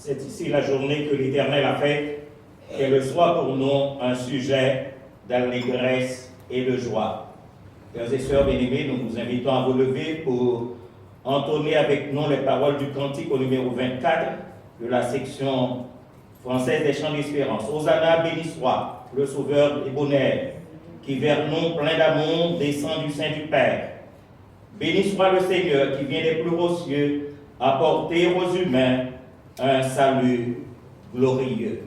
C'est ici la journée que l'Éternel a faite, qu'elle soit pour nous un sujet d'allégresse et de joie. Frères et sœurs bien-aimés, nous vous invitons à vous lever pour entonner avec nous les paroles du cantique au numéro 24 de la section française des chants d'espérance. Hosanna, béni soit le Sauveur ébonnaire, qui vers nous, plein d'amour, descend du sein du Père. Béni soit le Seigneur qui vient des plus hauts cieux apporter aux humains un salut glorieux.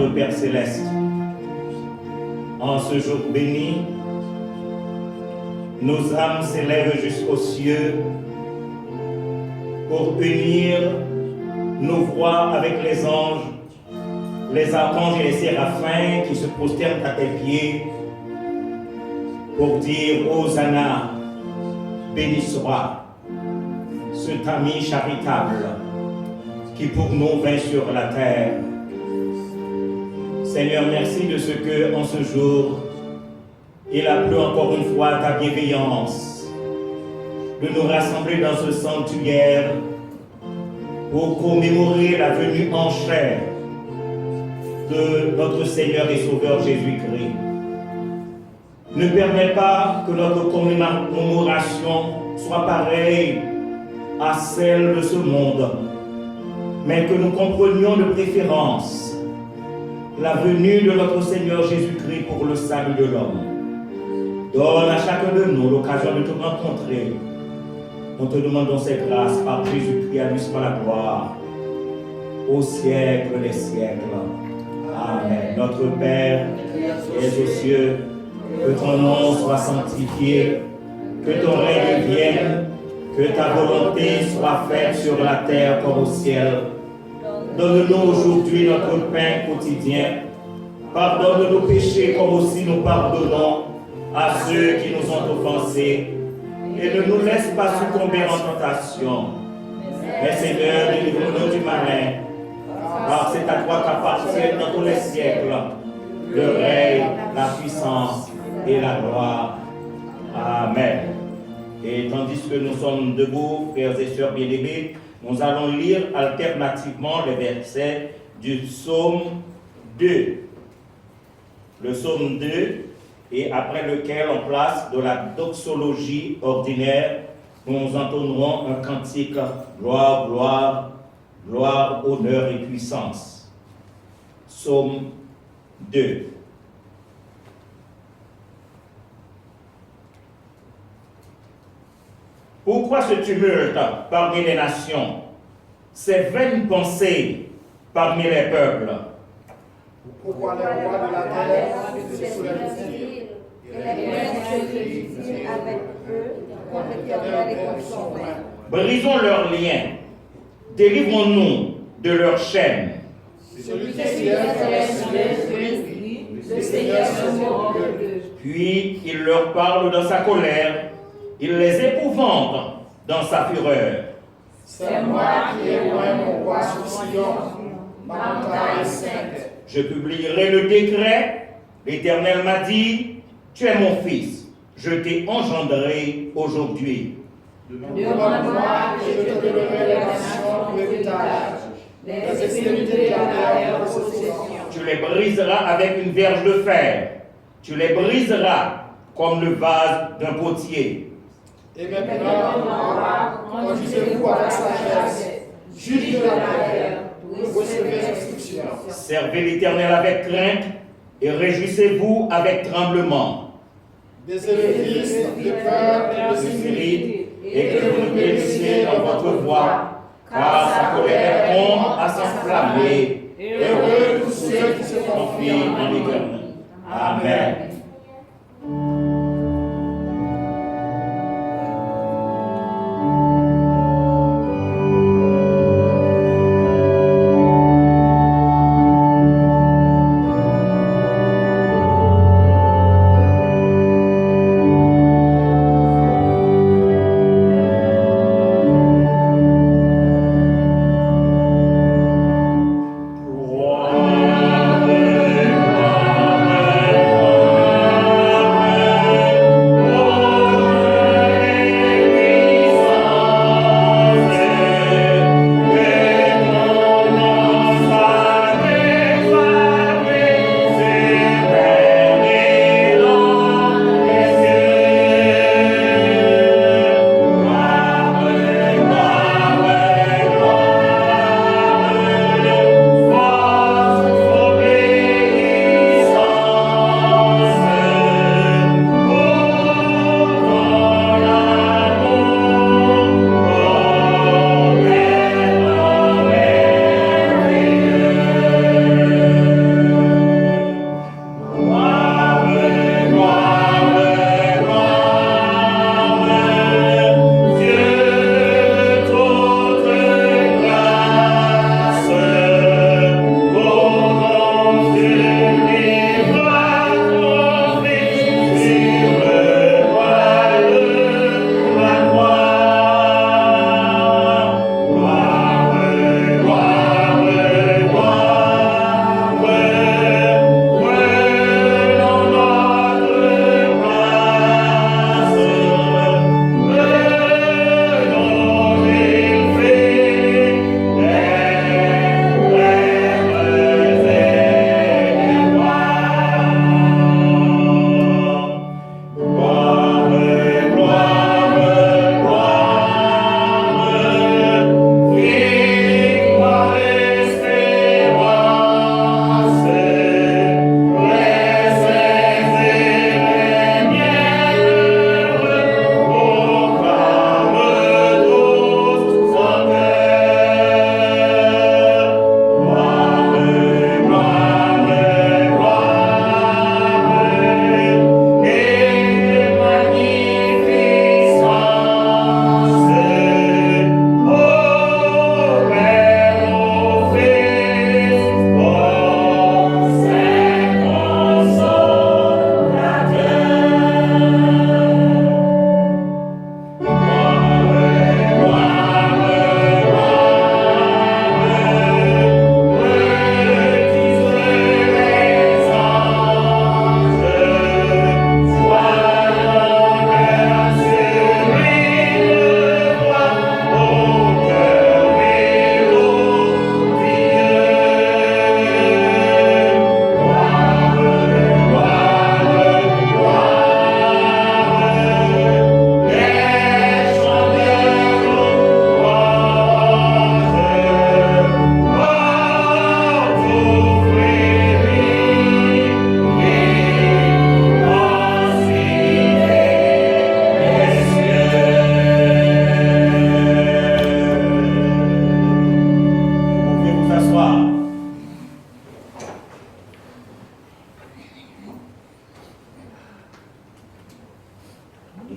notre Père Céleste, en ce jour béni, nos âmes s'élèvent jusqu'aux cieux pour unir nos voix avec les anges, les archanges et les séraphins qui se prosternent à tes pieds pour dire Hosanna, béni soit cet ami charitable qui pour nous vint sur la terre. Seigneur, merci de ce que en ce jour, il a plu encore une fois ta bienveillance de nous rassembler dans ce sanctuaire pour commémorer la venue en chair de notre Seigneur et Sauveur Jésus-Christ. Ne permets pas que notre commémoration soit pareille à celle de ce monde, mais que nous comprenions de préférence la venue de notre Seigneur Jésus-Christ pour le salut de l'homme. Donne à chacun de nous l'occasion de te rencontrer. Nous te demandons cette grâce par Jésus-Christ, à lui soit la gloire, au siècle des siècles. Amen. Notre Père, qui es aux cieux, que ton nom soit sanctifié, que ton règne vienne, que ta volonté soit faite sur la terre comme au ciel. Donne-nous aujourd'hui notre pain quotidien. Pardonne nos péchés comme aussi nous pardonnons à ceux qui nous ont offensés. Et ne nous laisse pas succomber en tentation. Mais Seigneur, délivre-nous du malin. Car c'est à toi qu'appartiennent dans tous les siècles le règne, la puissance et la gloire. Amen. Et tandis que nous sommes debout, frères et sœurs bien-aimés, nous allons lire alternativement les versets du psaume 2. Le psaume 2, et après lequel on place de la doxologie ordinaire, nous entonnerons un cantique gloire, gloire, gloire, honneur et puissance. Psaume 2. Pourquoi ce tumulte parmi les nations, ces vaines pensées parmi les peuples? Pourquoi les rois de la terre se soulèvent-ils et les princes se divisent avec eux contre l'Éternel et contre son roi? Brisons leurs liens, délivrons-nous de leurs chaînes. Celui qui le Seigneur se moque d'eux. Puis il leur parle dans sa colère, il les épouvante dans sa fureur. C'est moi qui ai loin mon roi sur Sion, ma montagne sainte. Je publierai le décret. L'Éternel m'a dit, tu es mon fils, je t'ai engendré aujourd'hui. Demande-moi et je te donnerai les nations pour l'héritage, les extrémités de la terre pour possession. Tu les briseras avec une verge de fer. Tu les briseras comme le vase d'un potier. Et maintenant, conduisez-vous avec sagesse, juge de la terre, recevez l'instruction. Servez l'Éternel avec crainte et réjouissez-vous avec tremblement. Des édifices de peur et de sécurité, Et que vous bénissiez dans votre voie, car sa colère tombe à s'enflammer. Heureux tous ceux qui se Confie confient en l'Éternel. Amen. Gloire, gloire, gloire.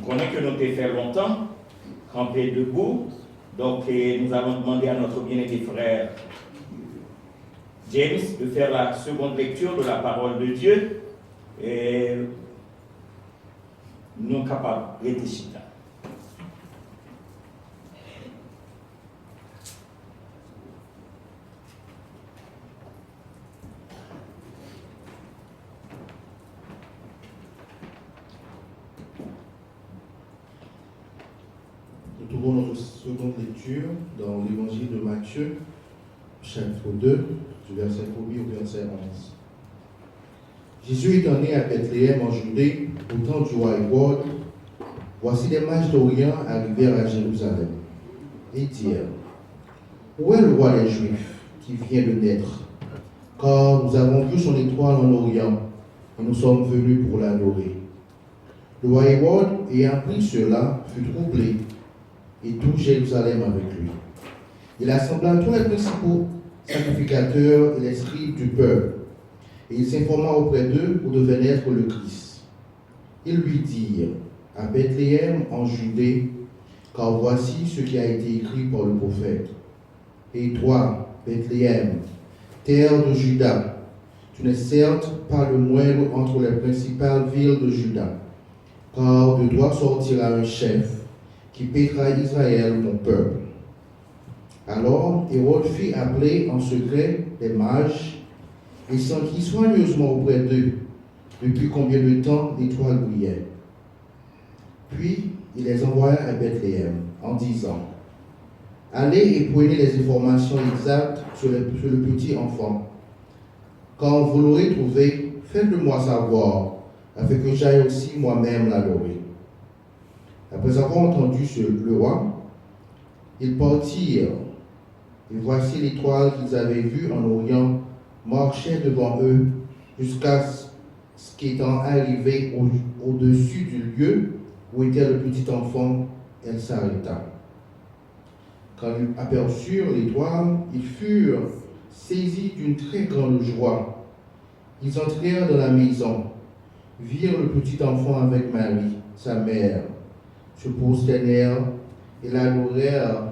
connaissons que nous t'ai fait longtemps, camper debout. Donc, nous allons demander à notre bien-aimé frère James de faire la seconde lecture de la parole de Dieu. Et nous sommes capables de réfléchir. Nous trouvons notre seconde lecture dans l'évangile de Matthieu, chapitre 2, du verset 1er au verset 11. Jésus étant né à Bethléem en Judée, au temps du roi Hérode, voici des mages d'Orient arrivèrent à Jérusalem et dirent: Où est le roi des Juifs qui vient de naître? Car nous avons vu son étoile en Orient et nous sommes venus pour l'adorer. Le roi Hérode, ayant appris cela, fut troublé, et tout Jérusalem avec lui. Il assembla tous les principaux sacrificateurs et les scribes du peuple, et il s'informa auprès d'eux où devait naître le Christ. Ils lui dirent: à Bethléem en Judée, car voici ce qui a été écrit par le prophète. Et toi, Bethléem, terre de Juda, tu n'es certes pas le moindre entre les principales villes de Juda, car de toi sortira un chef qui paîtra Israël, mon peuple. Alors Hérode fit appeler en secret les mages et s'enquit soigneusement auprès d'eux depuis combien de temps l'étoile brillait. Puis il les envoya à Bethléem en disant: Allez et prenez les informations exactes sur le petit enfant. Quand vous l'aurez trouvé, faites-le-moi savoir, afin que j'aille aussi moi-même l'adorer. Après avoir entendu le roi, ils partirent, et voici l'étoile qu'ils avaient vue en Orient marchait devant eux jusqu'à ce qu'étant arrivée au-dessus du lieu où était le petit enfant, elle s'arrêta. Quand ils aperçurent l'étoile, ils furent saisis d'une très grande joie. Ils entrèrent dans la maison, virent le petit enfant avec Marie, sa mère, se prosternèrent et l'adorèrent.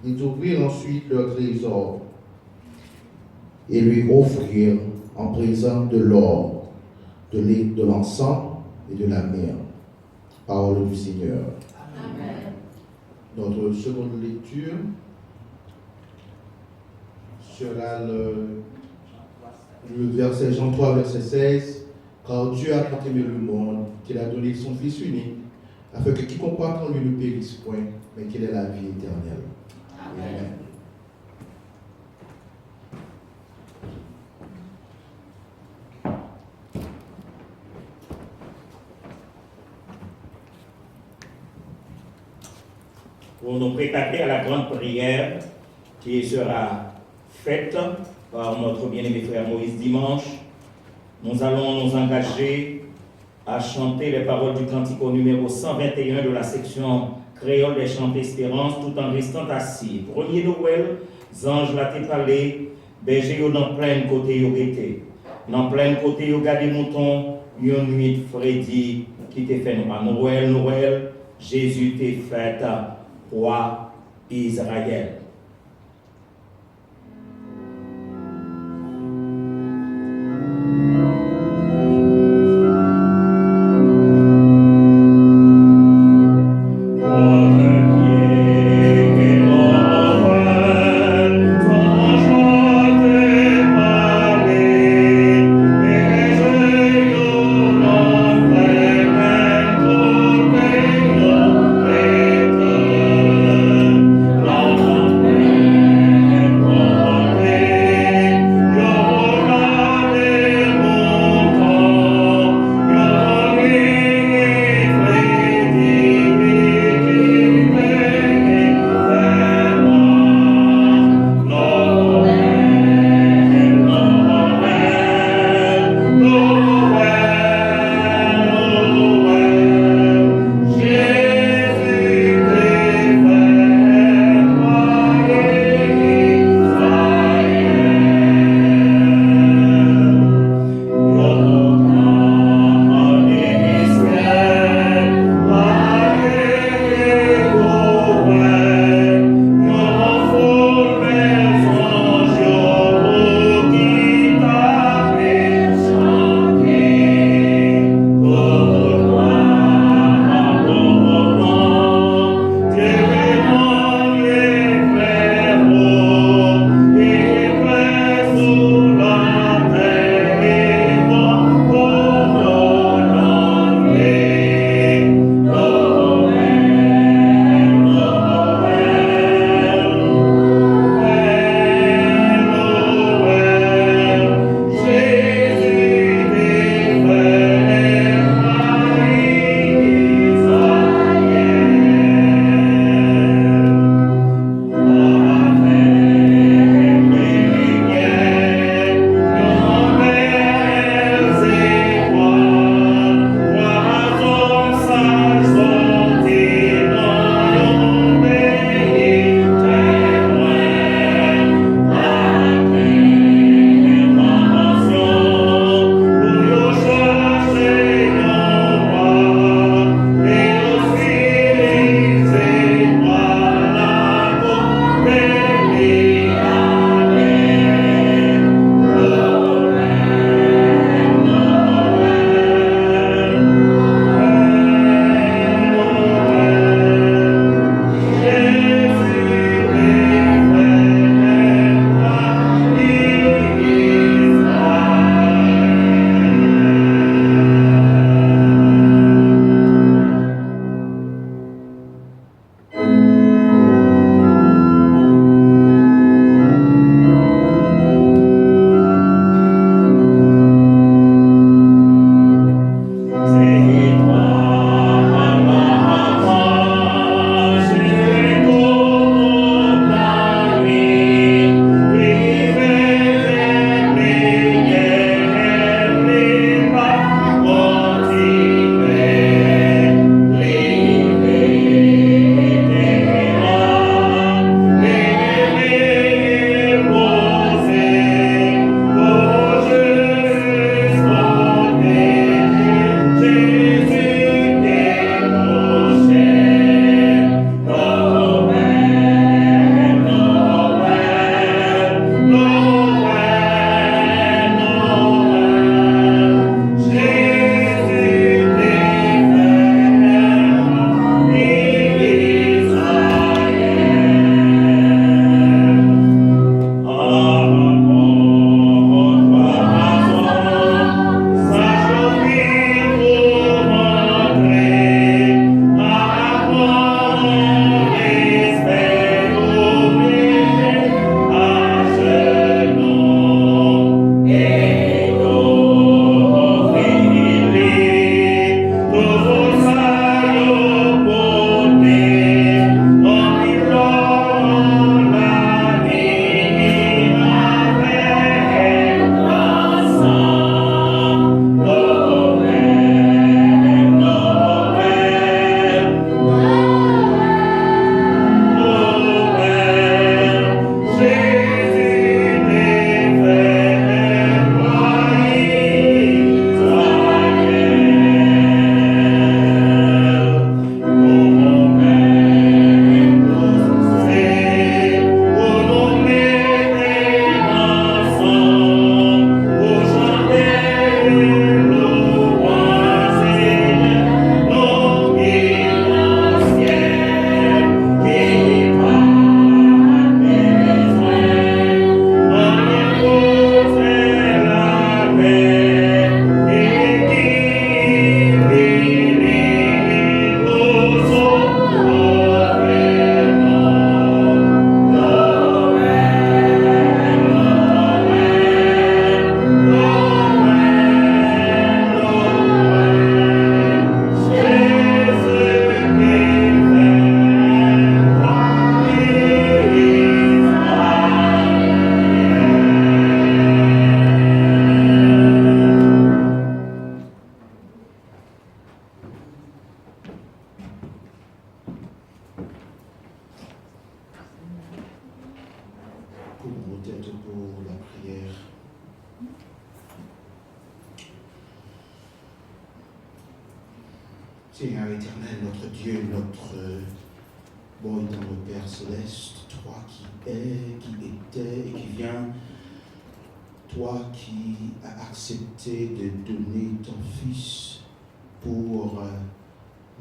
Ils ouvrirent ensuite leur trésor et lui offrirent en présent de l'or, de l'encens et de la myrrhe. Parole du Seigneur. Amen. Notre seconde lecture sera le verset Jean 3, verset 16. Car Dieu a tant aimé le monde qu'il a donné son Fils unique, afin que quiconque croit en lui ne périsse point, mais qu'il ait la vie éternelle. Amen. Pour nous préparer à la grande prière qui sera faite par notre bien-aimé frère Moïse dimanche, nous allons nous engager à chanter les paroles du cantique au numéro 121 de la section créole des chants d'espérance tout en restant assis. Premier Noël, anges la t'est parlé, berger yo dans plein côté yo été. Dans plein côté yo gardé mouton, une nuit de Freddy qui t'est fait à Noël, Noël, Jésus t'est fait roi Israël. Seigneur éternel, notre Dieu, notre bon et tendre Père céleste, toi qui es, qui étais et qui viens, toi qui as accepté de donner ton Fils pour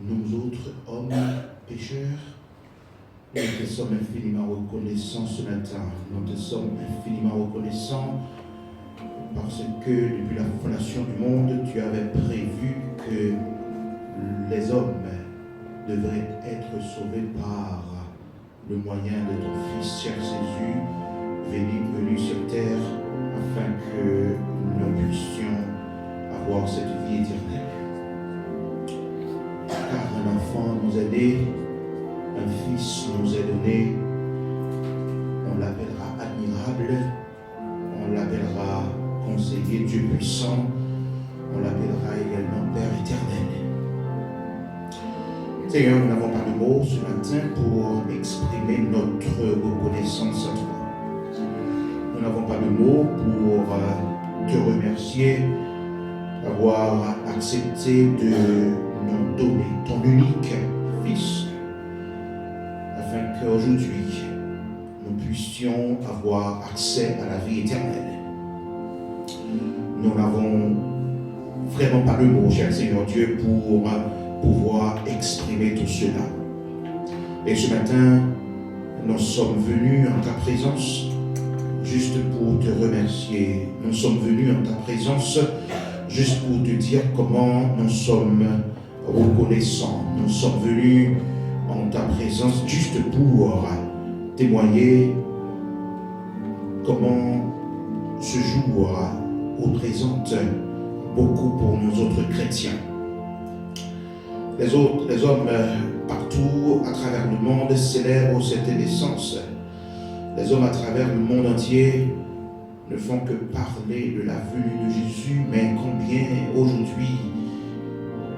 nous autres hommes pécheurs, nous te sommes infiniment reconnaissants ce matin. Nous te sommes infiniment reconnaissants parce que depuis la fondation du monde, tu avais prévu que les hommes devraient être sauvés par le moyen de ton Fils, cher Jésus, venu sur terre, afin que nous puissions avoir cette vie éternelle. Car un enfant nous est né, un Fils nous est donné, on l'appellera admirable, on l'appellera conseiller, Dieu puissant, on l'appellera également Père éternel. Seigneur, nous n'avons pas de mots ce matin pour exprimer notre reconnaissance à toi. Nous n'avons pas de mots pour te remercier d'avoir accepté de nous donner ton unique Fils, afin qu'aujourd'hui nous puissions avoir accès à la vie éternelle. Nous n'avons vraiment pas de mots, cher Seigneur Dieu, pour pouvoir exprimer tout cela. Et ce matin, nous sommes venus en ta présence juste pour te remercier. Nous sommes venus en ta présence juste pour te dire comment nous sommes reconnaissants. Nous sommes venus en ta présence juste pour témoigner comment ce jour représente beaucoup pour nous autres chrétiens. Les hommes partout à travers le monde célèbrent cette naissance. Les hommes à travers le monde entier ne font que parler de la venue de Jésus, mais combien aujourd'hui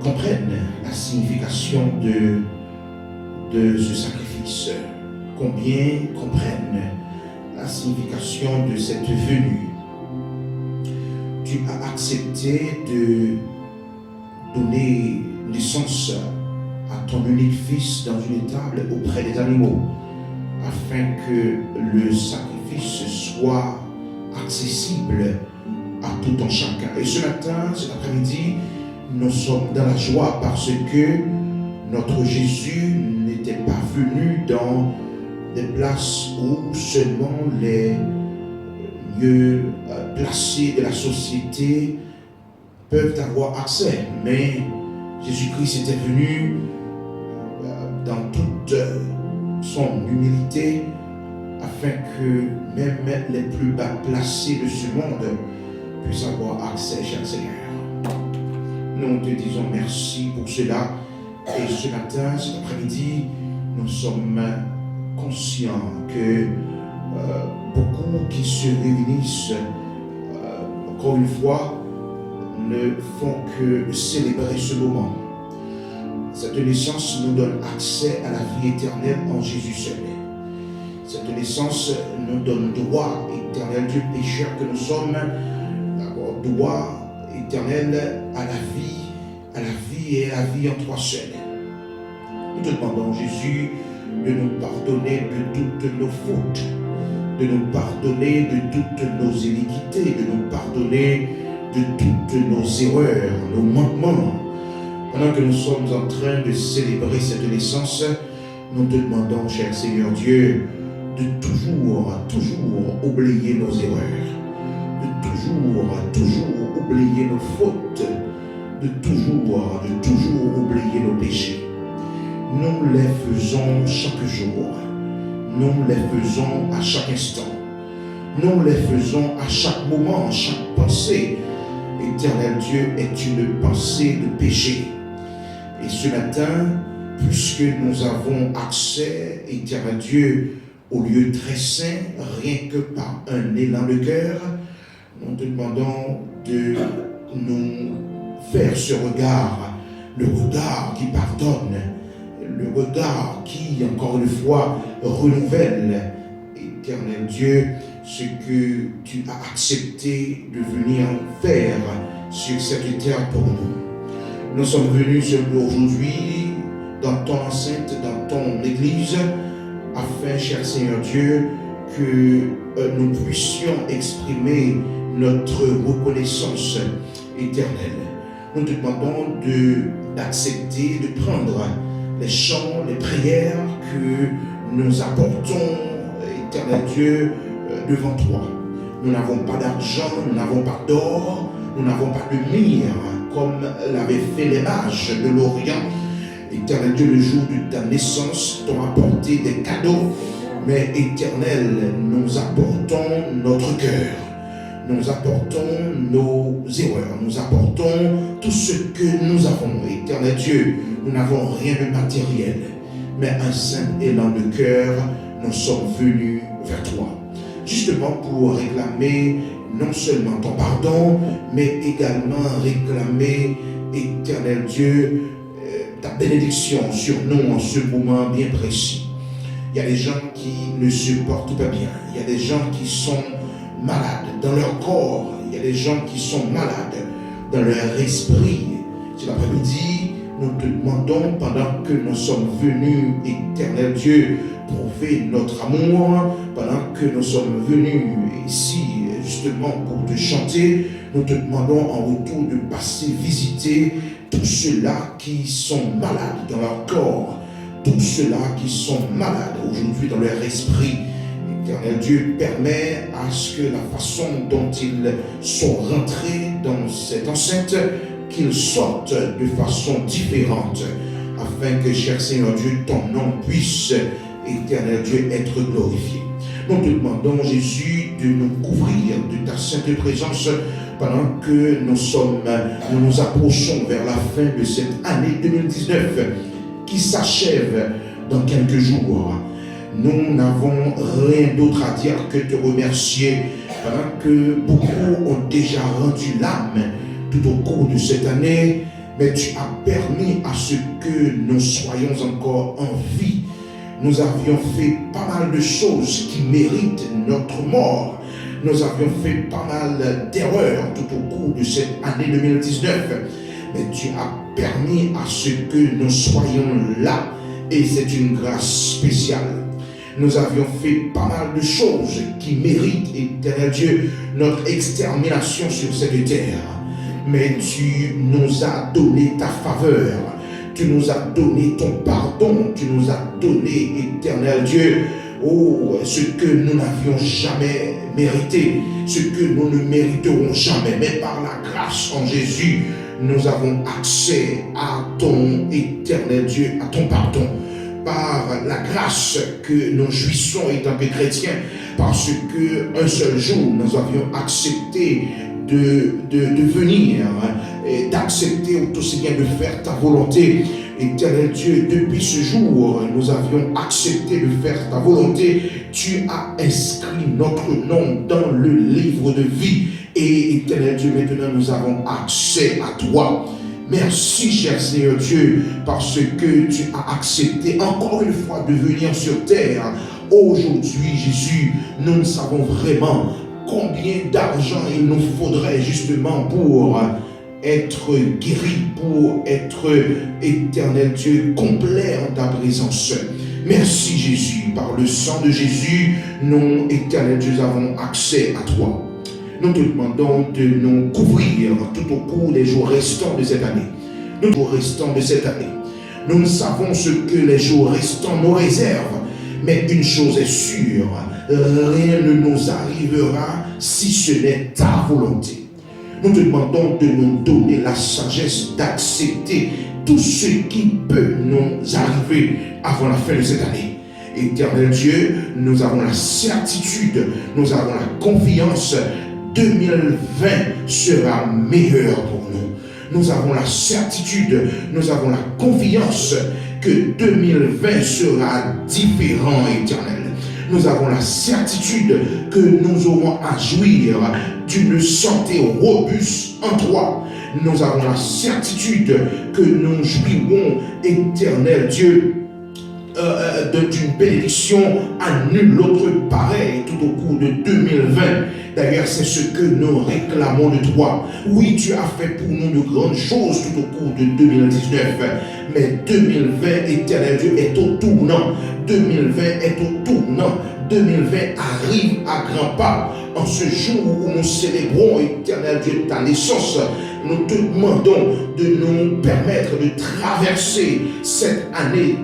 comprennent la signification de ce sacrifice, combien comprennent la signification de cette venue. Tu as accepté de donner naissance à ton unique Fils dans une étable auprès des animaux, afin que le sacrifice soit accessible à tout un chacun. Et ce matin, cet après-midi, nous sommes dans la joie parce que notre Jésus n'était pas venu dans des places où seulement les mieux placés de la société peuvent avoir accès, mais Jésus-Christ était venu dans toute son humilité afin que même les plus bas placés de ce monde puissent avoir accès, cher Seigneur. Nous te disons merci pour cela. Et ce matin, cet après-midi, nous sommes conscients que beaucoup qui se réunissent, encore une fois, ne font que célébrer ce moment. Cette naissance nous donne accès à la vie éternelle en Jésus seul. Cette naissance nous donne droit éternel, Dieu pécheur que nous sommes, d'abord droit éternel à la vie et à la vie en toi seul. Nous te demandons, Jésus, de nous pardonner de toutes nos fautes, de nous pardonner de toutes nos iniquités, de nous pardonner de toutes nos erreurs, nos manquements. Pendant que nous sommes en train de célébrer cette naissance, nous te demandons, cher Seigneur Dieu, de toujours oublier nos erreurs, de toujours oublier nos fautes, de toujours oublier nos péchés. Nous les faisons chaque jour, nous les faisons à chaque instant, nous les faisons à chaque moment, chaque pensée. Éternel Dieu est une pensée de péché. Et ce matin, puisque nous avons accès, éternel Dieu, au lieu très saint, rien que par un élan de cœur, nous te demandons de nous faire ce regard, le regard qui pardonne, le regard qui, encore une fois, renouvelle, éternel Dieu, ce que tu as accepté de venir faire sur cette terre pour nous. Nous sommes venus aujourd'hui dans ton enceinte, dans ton église, afin, cher Seigneur Dieu, que nous puissions exprimer notre reconnaissance éternelle. Nous te demandons d'accepter, de prendre les chants, les prières que nous apportons, éternel Dieu, devant toi. Nous n'avons pas d'argent, nous n'avons pas d'or, nous n'avons pas de myrrhe, comme l'avaient fait les mages de l'Orient. Éternel Dieu, le jour de ta naissance, t'ont apporté des cadeaux, mais éternel, nous apportons notre cœur. Nous apportons nos erreurs, nous apportons tout ce que nous avons. Éternel Dieu, nous n'avons rien de matériel, mais un simple élan de cœur, nous sommes venus vers toi. Justement pour réclamer non seulement ton pardon, mais également réclamer, éternel Dieu, ta bénédiction sur nous en ce moment bien précis. Il y a des gens qui ne se portent pas bien, il y a des gens qui sont malades dans leur corps, il y a des gens qui sont malades dans leur esprit. Cet après-midi, nous te demandons, pendant que nous sommes venus, éternel Dieu, prouver notre amour, pendant que nous sommes venus ici justement pour te chanter, nous te demandons en retour de passer visiter tous ceux-là qui sont malades dans leur corps, tous ceux-là qui sont malades aujourd'hui dans leur esprit. Éternel Dieu, permet à ce que la façon dont ils sont rentrés dans cette enceinte, qu'ils sortent de façon différente, afin que, cher Seigneur Dieu, ton nom puisse, éternel Dieu, être glorifié. Nous te demandons, Jésus, de nous couvrir de ta sainte présence pendant que nous nous approchons vers la fin de cette année 2019 qui s'achève dans quelques jours. Nous n'avons rien d'autre à dire que te remercier pendant que beaucoup ont déjà rendu l'âme tout au cours de cette année, mais tu as permis à ce que nous soyons encore en vie. Nous avions fait pas mal de choses qui méritent notre mort. Nous avions fait pas mal d'erreurs tout au cours de cette année 2019, mais tu as permis à ce que nous soyons là, et c'est une grâce spéciale. Nous avions fait pas mal de choses qui méritent, éternel Dieu, notre extermination sur cette terre. Mais tu nous as donné ta faveur, tu nous as donné ton pardon, tu nous as donné, éternel Dieu, ce que nous n'avions jamais mérité, ce que nous ne mériterons jamais, mais par la grâce en Jésus, nous avons accès à ton éternel Dieu, à ton pardon. Par la grâce que nous jouissons étant que chrétiens, parce qu'un seul jour, nous avions accepté de venir et d'accepter aussi bien de faire ta volonté. Éternel Dieu, depuis ce jour, nous avions accepté de faire ta volonté. Tu as inscrit notre nom dans le livre de vie. Et éternel Dieu, maintenant nous avons accès à toi. Merci, cher Seigneur Dieu, parce que tu as accepté encore une fois de venir sur terre. Aujourd'hui, Jésus, nous ne savons vraiment combien d'argent il nous faudrait justement pour être guéri, pour être, éternel Dieu, complet en ta présence. Merci, Jésus. Par le sang de Jésus, nous, éternel Dieu, avons accès à toi. Nous te demandons de nous couvrir tout au cours des jours restants de cette année. Nous, jours restants de cette année. Nous savons ce que les jours restants nous réservent. Mais une chose est sûre, rien ne nous arrivera si ce n'est ta volonté. Nous te demandons de nous donner la sagesse d'accepter tout ce qui peut nous arriver avant la fin de cette année. Éternel Dieu, nous avons la certitude, nous avons la confiance. 2020 sera meilleur pour nous. Nous avons la certitude, nous avons la confiance que 2020 sera différent, éternel. Nous avons la certitude que nous aurons à jouir d'une santé robuste en toi. Nous avons la certitude que nous jouirons, éternel Dieu, d'une bénédiction à nul autre pareil tout au cours de 2020. D'ailleurs, c'est ce que nous réclamons de toi. Oui, tu as fait pour nous de grandes choses tout au cours de 2019. Mais 2020, éternel Dieu, est au tournant. 2020 est au tournant. 2020 arrive à grands pas. En ce jour où nous célébrons, éternel Dieu, ta naissance, nous te demandons de nous permettre de traverser cette année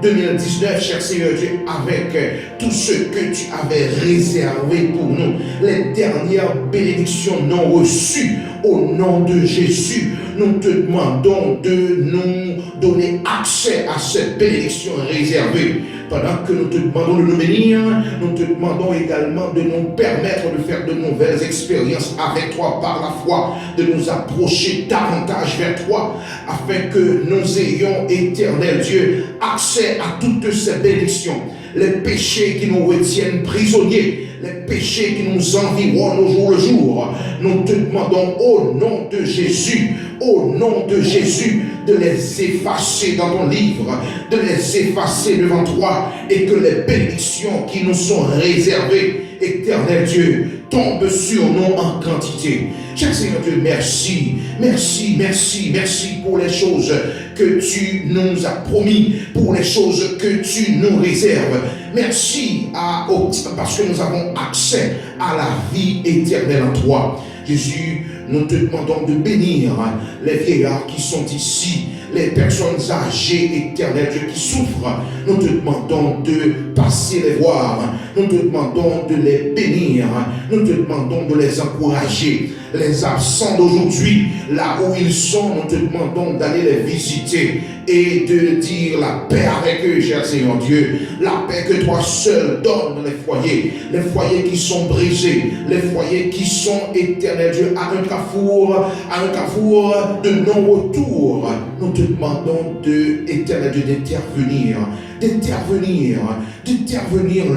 2020-2019, cher Seigneur Dieu, avec tout ce que tu avais réservé pour nous. Les dernières bénédictions non reçues au nom de Jésus. Nous te demandons de nous donner accès à cette bénédiction réservée. Pendant que nous te demandons de nous bénir, nous te demandons également de nous permettre de faire de nouvelles expériences avec toi par la foi, de nous approcher davantage vers toi, afin que nous ayons, éternel Dieu, accès à toutes ces bénédictions. Les péchés qui nous retiennent prisonniers, les péchés qui nous environnent au jour le jour, nous te demandons au nom de Jésus, de les effacer dans ton livre, de les effacer devant toi, et que les bénédictions qui nous sont réservées, éternel Dieu, tombent sur nous en quantité. Cher Seigneur Dieu, merci pour les choses que tu nous as promis, pour les choses que tu nous réserves. Merci parce que nous avons accès à la vie éternelle en toi. Jésus, nous te demandons de bénir les vieillards qui sont ici, les personnes âgées, éternel Dieu, qui souffrent. Nous te demandons de passer les voir. Nous te demandons de les bénir. Nous te demandons de les encourager. Les absents d'aujourd'hui, là où ils sont, nous te demandons d'aller les visiter et de dire la paix avec eux, cher Seigneur Dieu. La paix que toi seul donnes dans les foyers qui sont brisés, les foyers qui sont, éternel Dieu, à un carrefour de non-retour. Nous te demandons éternel Dieu, d'intervenir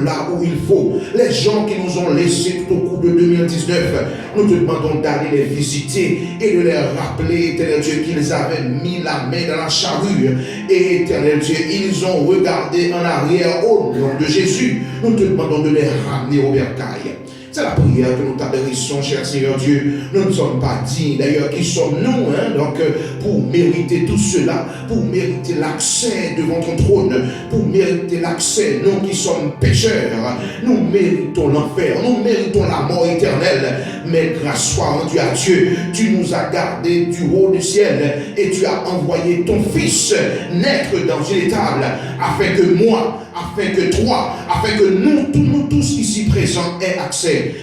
là où il faut. Les gens qui nous ont laissés tout au cours de 2019, nous te demandons d'aller les visiter et de leur rappeler, éternel Dieu, qu'ils avaient mis la main dans la charrue. Et éternel Dieu, ils ont regardé en arrière au nom de Jésus. Nous te demandons de les ramener au bercail. C'est la prière que nous t'adressons, cher Seigneur Dieu. Nous ne sommes pas dignes. D'ailleurs, qui sommes-nous, donc, pour mériter tout cela, pour mériter l'accès devant ton trône, pour mériter l'accès, nous qui sommes pécheurs, nous méritons l'enfer, nous méritons la mort éternelle. Mais grâce soit rendue à Dieu, tu nous as gardés du haut du ciel et tu as envoyé ton Fils naître dans une étable, afin que moi, afin que toi, afin que nous tous ici présents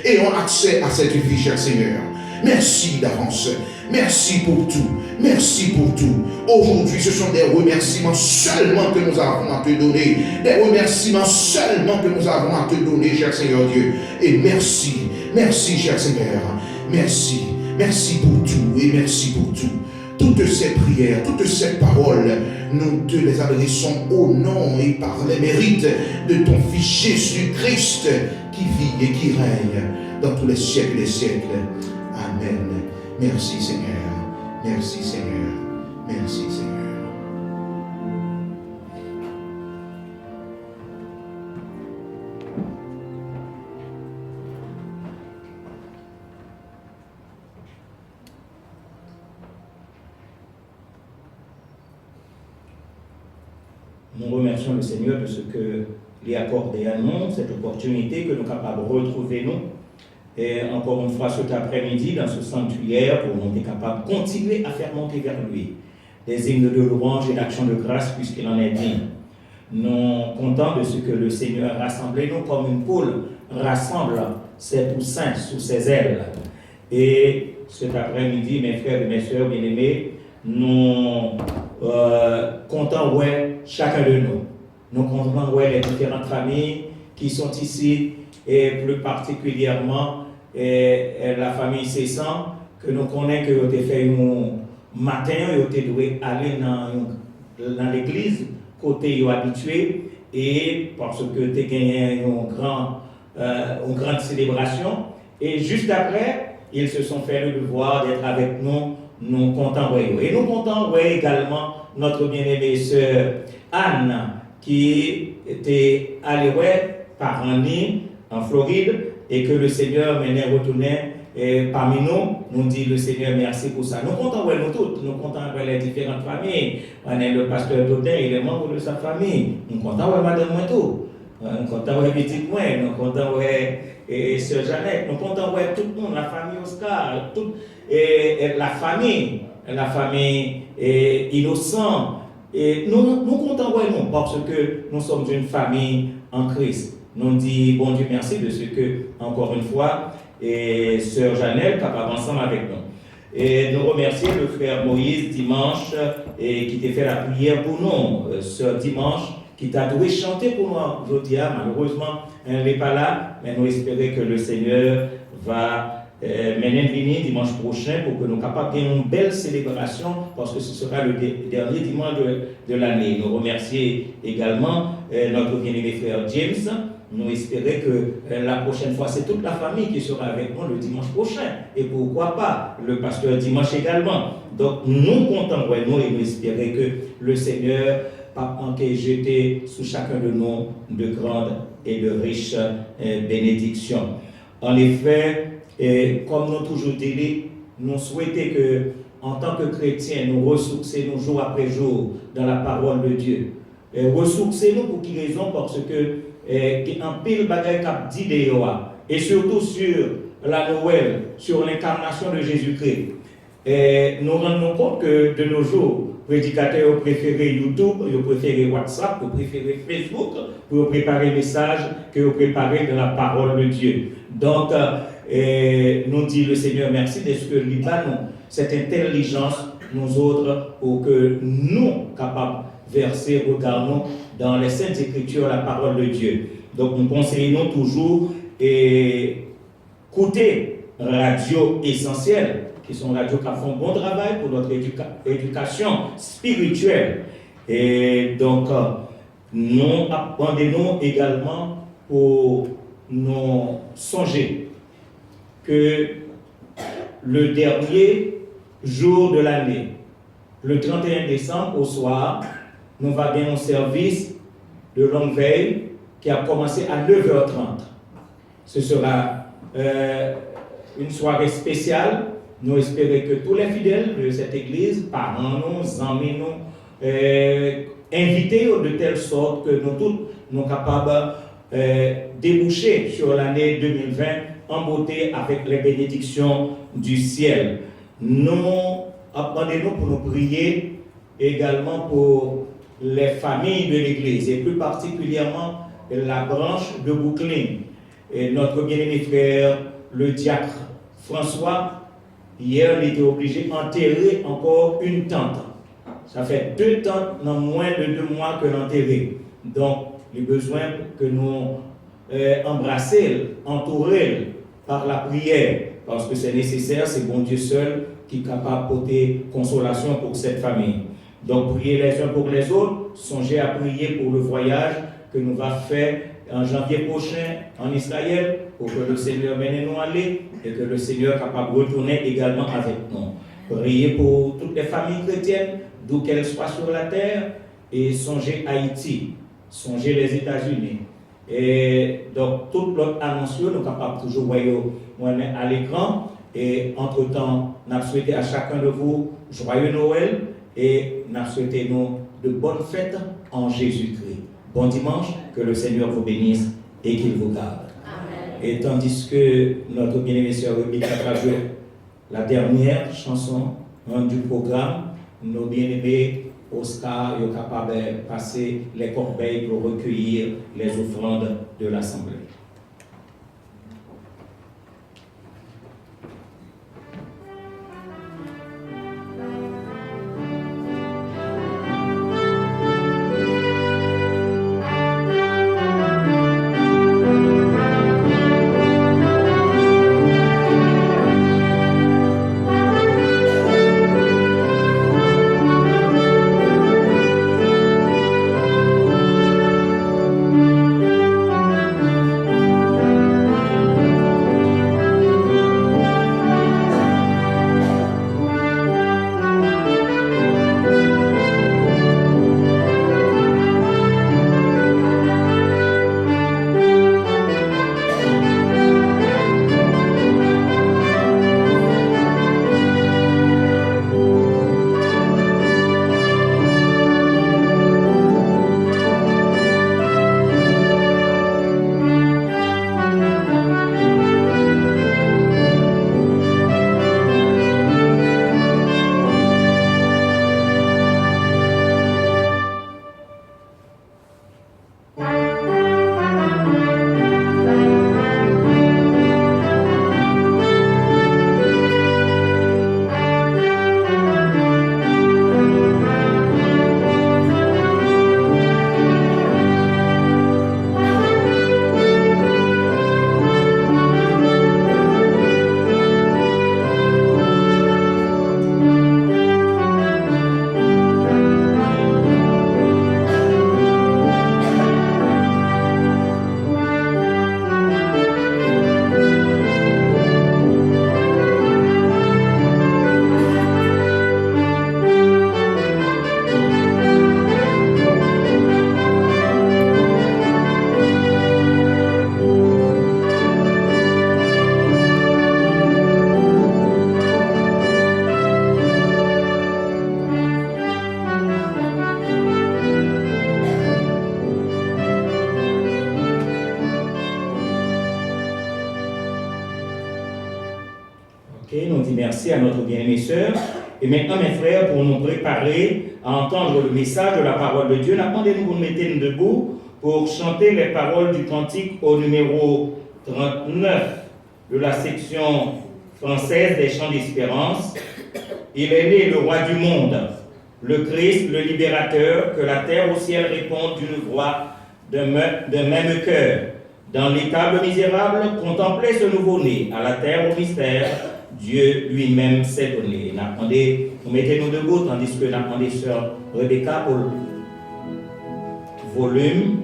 ayons accès à cette vie, cher Seigneur. Merci d'avance. Merci pour tout. Merci pour tout. Aujourd'hui, ce sont des remerciements seulement que nous avons à te donner. Des remerciements seulement que nous avons à te donner, cher Seigneur Dieu. Et merci. Merci, cher Seigneur. Merci. Merci pour tout et merci pour tout. Toutes ces prières, toutes ces paroles, nous te les adressons au nom et par les mérites de ton Fils Jésus-Christ qui vit et qui règne dans tous les siècles des siècles. Amen. Merci Seigneur. Merci Seigneur. Merci Seigneur. Nous remercions le Seigneur de ce qu'il a accordé à nous, cette opportunité que nous sommes capables de retrouver nous. Et encore une fois cet après-midi, dans ce sanctuaire, pour nous être capables de continuer à faire monter vers lui des hymnes de louange et d'action de grâce, puisqu'il en est digne. Nous sommes contents de ce que le Seigneur a rassemblé nous comme une poule rassemble ses poussins sous ses ailes. Et cet après-midi, mes frères et mes sœurs bien-aimés, nous comptons chacun de nous. Nous comptons les différentes familles qui sont ici, et plus particulièrement la famille Cessan, que nous connaissons que vous avez fait un matin, vous avez dû aller dans l'église, côté habitué, et parce que vous avez gagné une grande célébration. Et juste après, ils se sont fait le devoir d'être avec nous. Nous comptons. Et nous comptons également notre bien-aimée sœur Anne, qui était allé par année en Floride et que le Seigneur menait retournait parmi nous. Nous dit le Seigneur merci pour ça. Nous comptons avec nous toutes, nous comptons avec les différentes familles. On est le pasteur Dodin, il est membre de sa famille. Nous comptons avec madame Moito, nous comptons avec petit moi, nous comptons avec sœur Jeannette, nous comptons avec tout le monde, la famille Oscar, toute la famille innocent. Et nous comptons avec nous parce que nous sommes une famille en Christ. Nous disons bon Dieu merci de ce que, encore une fois, et sœur Jeannette capable ensemble avec nous. Et nous remercions le frère Moïse dimanche et qui t'a fait la prière pour nous. Sœur Dimanche qui t'a doué chanter pour nous aujourd'hui. Malheureusement, elle n'est pas là, mais nous espérons que le Seigneur va mener venir dimanche prochain pour que nous soyons capables de faire une belle célébration parce que ce sera le dernier dimanche de l'année. Nous remercions également notre bien-aimé frère James. Nous espérons que la prochaine fois, c'est toute la famille qui sera avec nous le dimanche prochain. Et pourquoi pas le pasteur Dimanche également. Donc, nous comptons pour nous et nous espérons que le Seigneur va manquer jeter sous chacun de nous de grandes et de riches bénédictions. En effet, comme nous toujours dit, nous souhaitons que, en tant que chrétiens, nous ressourcions jour après jour dans la parole de Dieu. Ressourcez-nous pour qui raison? Parce que en pile bagaille cap dit et surtout sur la Noël, sur l'incarnation de Jésus-Christ. Nous rendons compte que de nos jours, prédicateurs préfèrent YouTube, ils préfèrent WhatsApp, ils préfèrent Facebook pour préparer les messages que vous préparez de la parole de Dieu. Donc, nous dit le Seigneur merci de ce que nous cette intelligence, nous autres, pour que nous, capables de verser, regardons dans les Saintes Écritures la parole de Dieu. Donc, nous conseillons toujours écouter Radio Essentielle, qui sont radios qui font un bon travail pour notre éducation spirituelle. Et donc, nous apprenons également pour nous songer que le dernier jour de l'année, le 31 décembre au soir, nous va bien au service de longue veille qui a commencé à 9h30. Ce sera une soirée spéciale. Nous espérons que tous les fidèles de cette église, parents, nous, amis, nous, invités de telle sorte que nous tous nous capables de déboucher sur l'année 2020 en beauté avec les bénédictions du ciel. Nous apprenons pour nous prier également pour les familles de l'église et plus particulièrement la branche de Brooklyn. Et notre bien-aimé frère, le diacre François, hier, il était obligé d'enterrer encore une tente. Ça fait 2 tentes dans moins de 2 mois que l'enterrer. Donc, les besoins que nous embrasser, entourer par la prière, parce que c'est nécessaire, c'est bon Dieu seul qui est capable de porter consolation pour cette famille. Donc, priez les uns pour les autres, songez à prier pour le voyage que nous allons faire en janvier prochain en Israël, pour que le Seigneur mène nous aller et que le Seigneur soit capable de retourner également avec nous. Priez pour toutes les familles chrétiennes, d'où qu'elles soient sur la terre, et songez Haïti, songez les États-Unis. Et donc, toute l'autre annonce, nous sommes capables toujours voir à l'écran. Et entre-temps, nous souhaitons à chacun de vous joyeux Noël et nous souhaitons de bonnes fêtes en Jésus-Christ. Bon dimanche, que le Seigneur vous bénisse et qu'il vous garde. Amen. Et tandis que notre bien-aimé sœur Rebecca va jouer la dernière chanson du programme, nos bien-aimés Oscar est capable de passer les corbeilles pour recueillir les offrandes de l'Assemblée. bien-aimées sœurs. Et maintenant, mes frères, pour nous préparer à entendre le message de la parole de Dieu, demandez-nous vous mettez debout pour chanter les paroles du cantique au numéro 39 de la section française des chants d'espérance. Il est né le roi du monde, le Christ, le libérateur, que la terre au ciel répondent d'une voix d'un même cœur. Dans l'étable misérable, contemplez ce nouveau-né, à la terre au mystère, Dieu lui-même s'est donné. Vous mettez-nous debout, tandis que n'attendez sœur Rebecca pour le volume.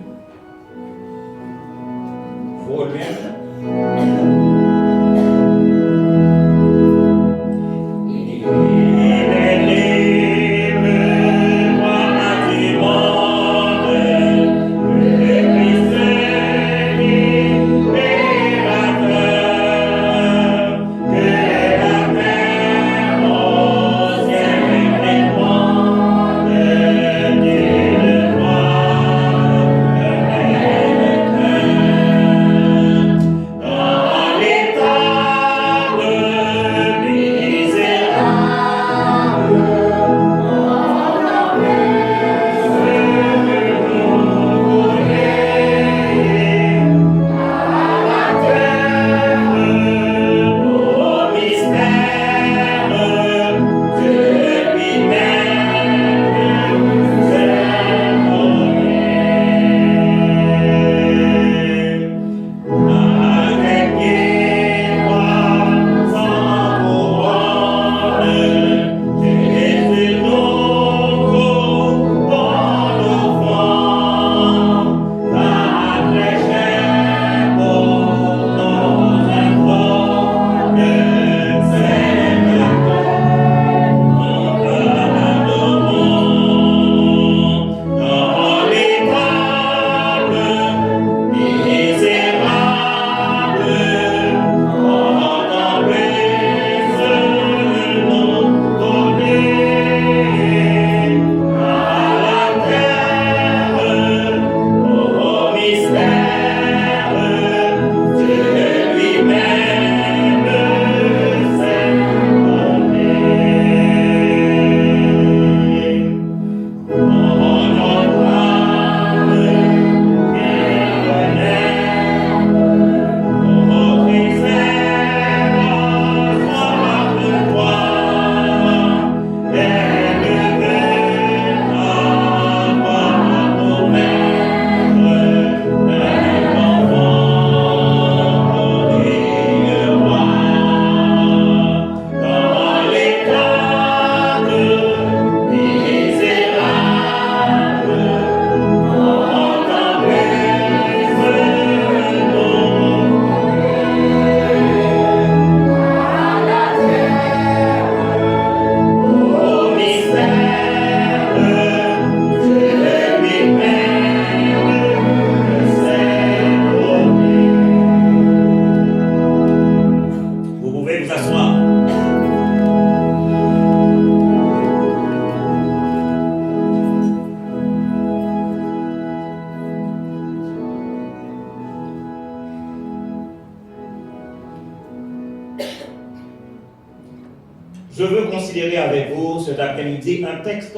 Je veux considérer avec vous cet après-midi un texte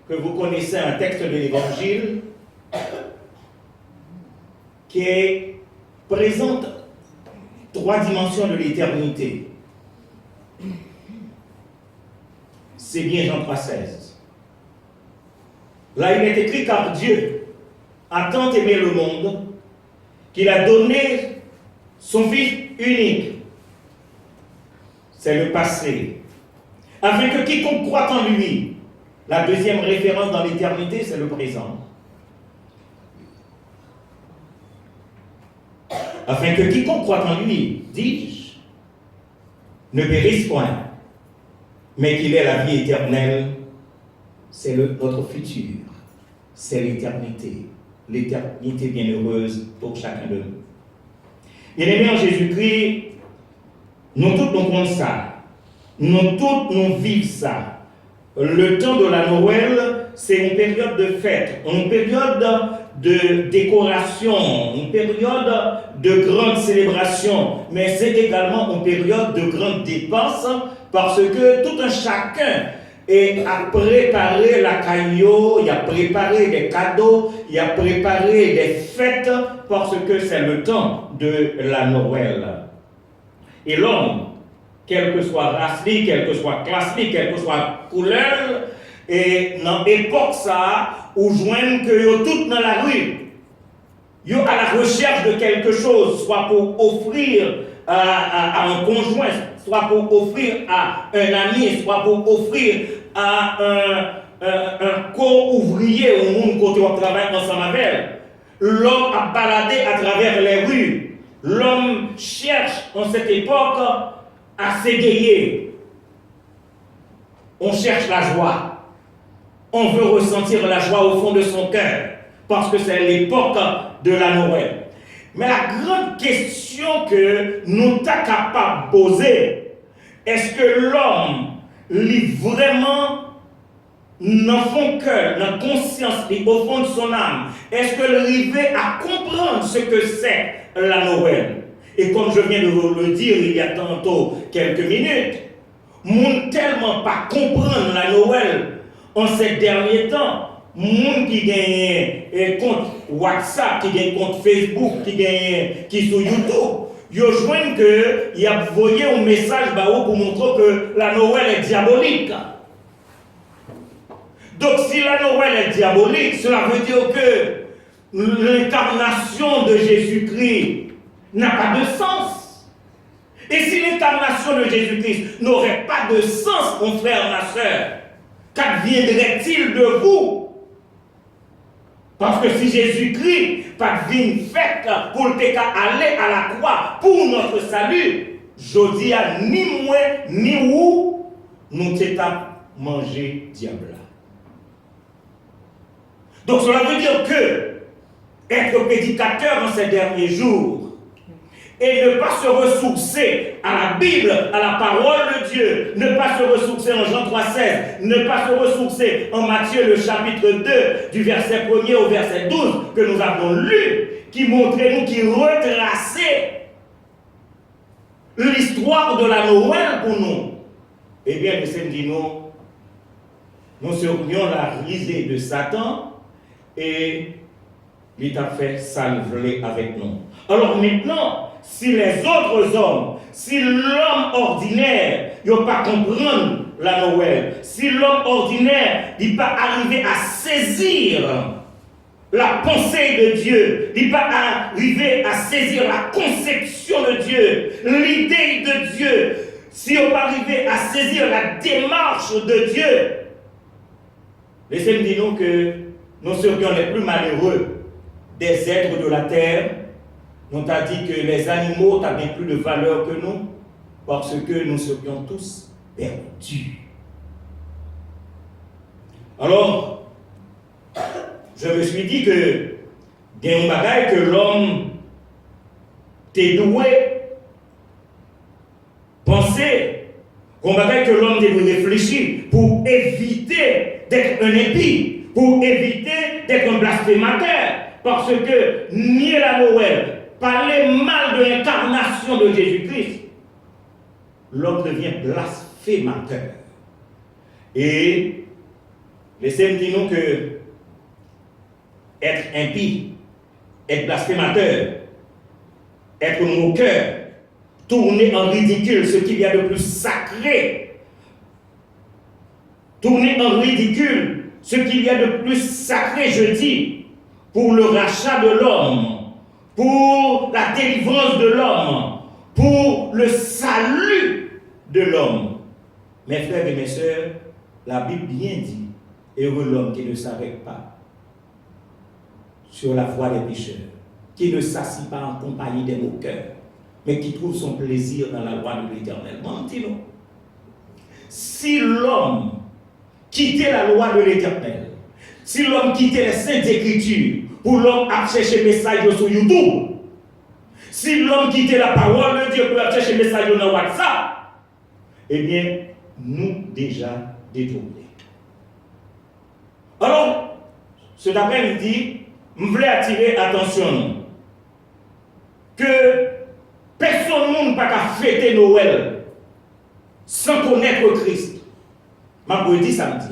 que vous connaissez, un texte de l'Évangile qui présente trois dimensions de l'éternité. C'est bien Jean 3,16. Là, il est écrit car Dieu a tant aimé le monde qu'il a donné son Fils unique. C'est le passé. Afin que quiconque croit en lui, la deuxième référence dans l'éternité, c'est le présent. Afin que quiconque croit en lui, dis-je, ne périsse point, mais qu'il ait la vie éternelle, c'est notre futur, c'est l'éternité bienheureuse pour chacun de nous. Bien-aimés en Jésus-Christ, nous tous nous comptons ça, nous tous nous vivons ça. Le temps de la Noël, c'est une période de fête, une période de décoration, une période de grande célébration, mais c'est également une période de grande dépense parce que tout un chacun a préparé la caillou, il a préparé des cadeaux, il a préparé des fêtes parce que c'est le temps de la Noël. Et l'homme, quelle que soit race, quelle que soit classe, quelle que soit couleur, et dans l'époque ça, où joignent que yo tout dans la rue, yo à la recherche de quelque chose, soit pour offrir à un conjoint, soit pour offrir à un ami, soit pour offrir à un co-ouvrier au monde côté on travaille ensemble avec. L'homme a baladé à travers les rues. L'homme cherche en cette époque à s'égayer. On cherche la joie. On veut ressentir la joie au fond de son cœur, parce que c'est l'époque de la Noël. Mais la grande question que nous sommes capables de poser, est-ce que l'homme lit vraiment dans son cœur, dans la conscience et au fond de son âme, est-ce que l'arriver à comprendre ce que c'est la Noël? Et comme je viens de vous le dire il y a tantôt quelques minutes, monde tellement pas comprendre la Noël en ces derniers temps, monde qui gagne compte WhatsApp, qui gagne compte Facebook, qui sur YouTube, ils joignent que il a envoyé un message pour montrer que la Noël est diabolique. Donc si la Noël est diabolique, cela veut dire que l'incarnation de Jésus-Christ n'a pas de sens. Et si l'incarnation de Jésus-Christ n'aurait pas de sens, mon frère, ma soeur, qu'adviendrait-il de vous? Parce que si Jésus-Christ pas venu fait pour aller à la croix pour notre salut, je dis à ni moi ni vous, nous t'étions mangé diable. Donc cela veut dire que être prédicateur dans ces derniers jours et ne pas se ressourcer à la Bible, à la parole de Dieu, ne pas se ressourcer en Jean 3,16, ne pas se ressourcer en Matthieu le chapitre 2, du verset 1er au verset 12, que nous avons lu, qui montrait nous, qui retraçait l'histoire de la Noël pour nous. Eh bien, nous sommes dit nous serions la risée de Satan et il a fait salver avec nous. Alors maintenant, si les autres hommes, si l'homme ordinaire n'a pas comprendre la Noël, si l'homme ordinaire n'est pas arrivé à saisir la pensée de Dieu, n'est pas arrivé à saisir la conception de Dieu, l'idée de Dieu, si on n'est pas arrivé à saisir la démarche de Dieu, laissez-moi dire que nous serions les plus malheureux des êtres de la terre. On t'a dit que les animaux ont bien plus de valeur que nous, parce que nous serions tous perdus. Alors, je me suis dit que il y a un bagage que l'homme t'est doué penser, un bagage que l'homme t'est doué réfléchir pour éviter d'être un impie, pour éviter d'être un blasphémateur, parce que nier la Noël, parler mal de l'incarnation de Jésus-Christ, l'homme devient blasphémateur. Et laissez-moi dire que être impie, être blasphémateur, être moqueur, tourner en ridicule ce qu'il y a de plus sacré, tourner en ridicule ce qu'il y a de plus sacré, je dis, pour le rachat de l'homme, pour la délivrance de l'homme, pour le salut de l'homme. Mes frères et mes sœurs, la Bible bien dit, heureux l'homme qui ne s'arrête pas sur la voie des pécheurs, qui ne s'assit pas en compagnie des moqueurs, mais qui trouve son plaisir dans la loi de l'Éternel. Mentez-nous. Si l'homme quittait la loi de l'Éternel, si l'homme quittait les saintes écritures, pour l'homme à chercher message sur YouTube, si l'homme quittait la parole de Dieu pour chercher message sur WhatsApp, eh bien, nous déjà détournés. Alors cet après-midi, je voulais attirer l'attention que personne ne peut pas fêter Noël sans connaître Christ. Je dis samedi.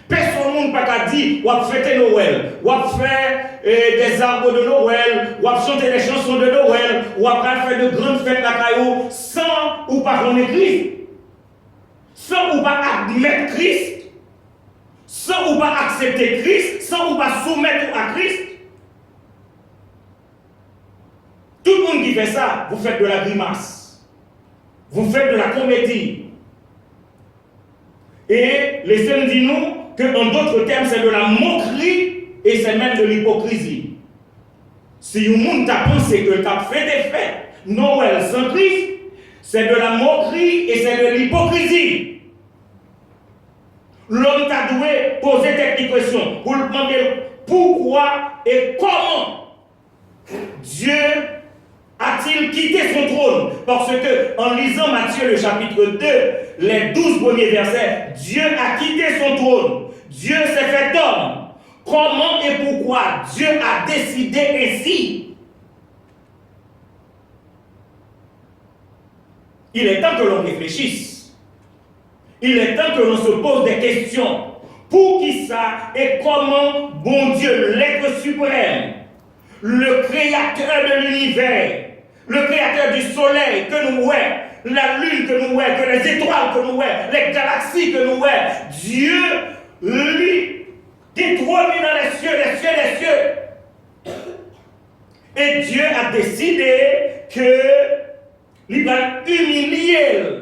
Personne ne peut pas dire ou fêter Noël, ou faire des arbres de Noël, ou chanter des chansons de Noël, ou faire de grandes fêtes la caillou sans ou pas connaître Christ, sans ou pas admettre Christ, sans ou pas accepter Christ, sans ou pas soumettre à Christ. Tout le monde qui fait ça, vous faites de la grimace, vous faites de la comédie. Et les saints disent nous qu'en d'autres termes, c'est de la moquerie et c'est même de l'hypocrisie. Si le monde a pensé que tu as fait des fêtes, Noël sans Christ, c'est de la moquerie et c'est de l'hypocrisie. L'homme t'a doué poser des questions pour lui demander pourquoi et comment Dieu a-t-il quitté son trône? Parce que, en lisant Matthieu le chapitre 2, les 12 premiers versets, Dieu a quitté son trône. Dieu s'est fait homme. Comment et pourquoi Dieu a décidé ainsi? Il est temps que l'on réfléchisse. Il est temps que l'on se pose des questions. Pour qui ça et comment, bon Dieu, l'être suprême, le créateur de l'univers, le créateur du soleil que nous voyons, la lune que nous voyons, que les étoiles que nous voyons, les galaxies que nous voyons, Dieu, lui, détrôné dans les cieux, les cieux, les cieux. Et Dieu a décidé qu'il va humilier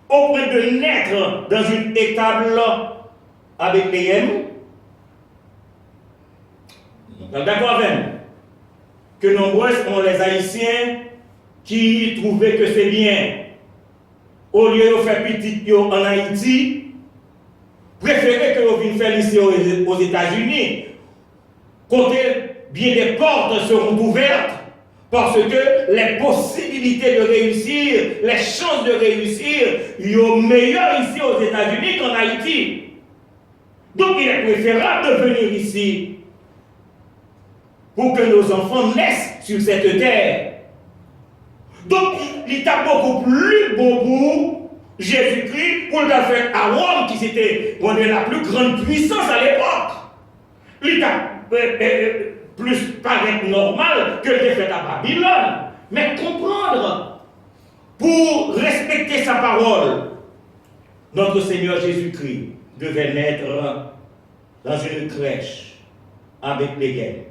au point de naître dans une étable avec les M. D'accord avec nous? Que nombreux sont les Haïtiens qui trouvaient que c'est bien. Au lieu de faire petit en Haïti, préférer que vous veniez faire ici aux États-Unis. Côté bien des portes seront ouvertes parce que les possibilités de réussir, les chances de réussir, ils sont meilleures ici aux États-Unis qu'en Haïti. Donc il est préférable de venir ici pour que nos enfants naissent sur cette terre. Donc, il est beaucoup plus beau pour Jésus-Christ pour le faire à Rome, qui était la plus grande puissance à l'époque. Il est plus paraître normal que le fait à Babylone. Mais comprendre, pour respecter sa parole, notre Seigneur Jésus-Christ devait naître dans une crèche avec les gains.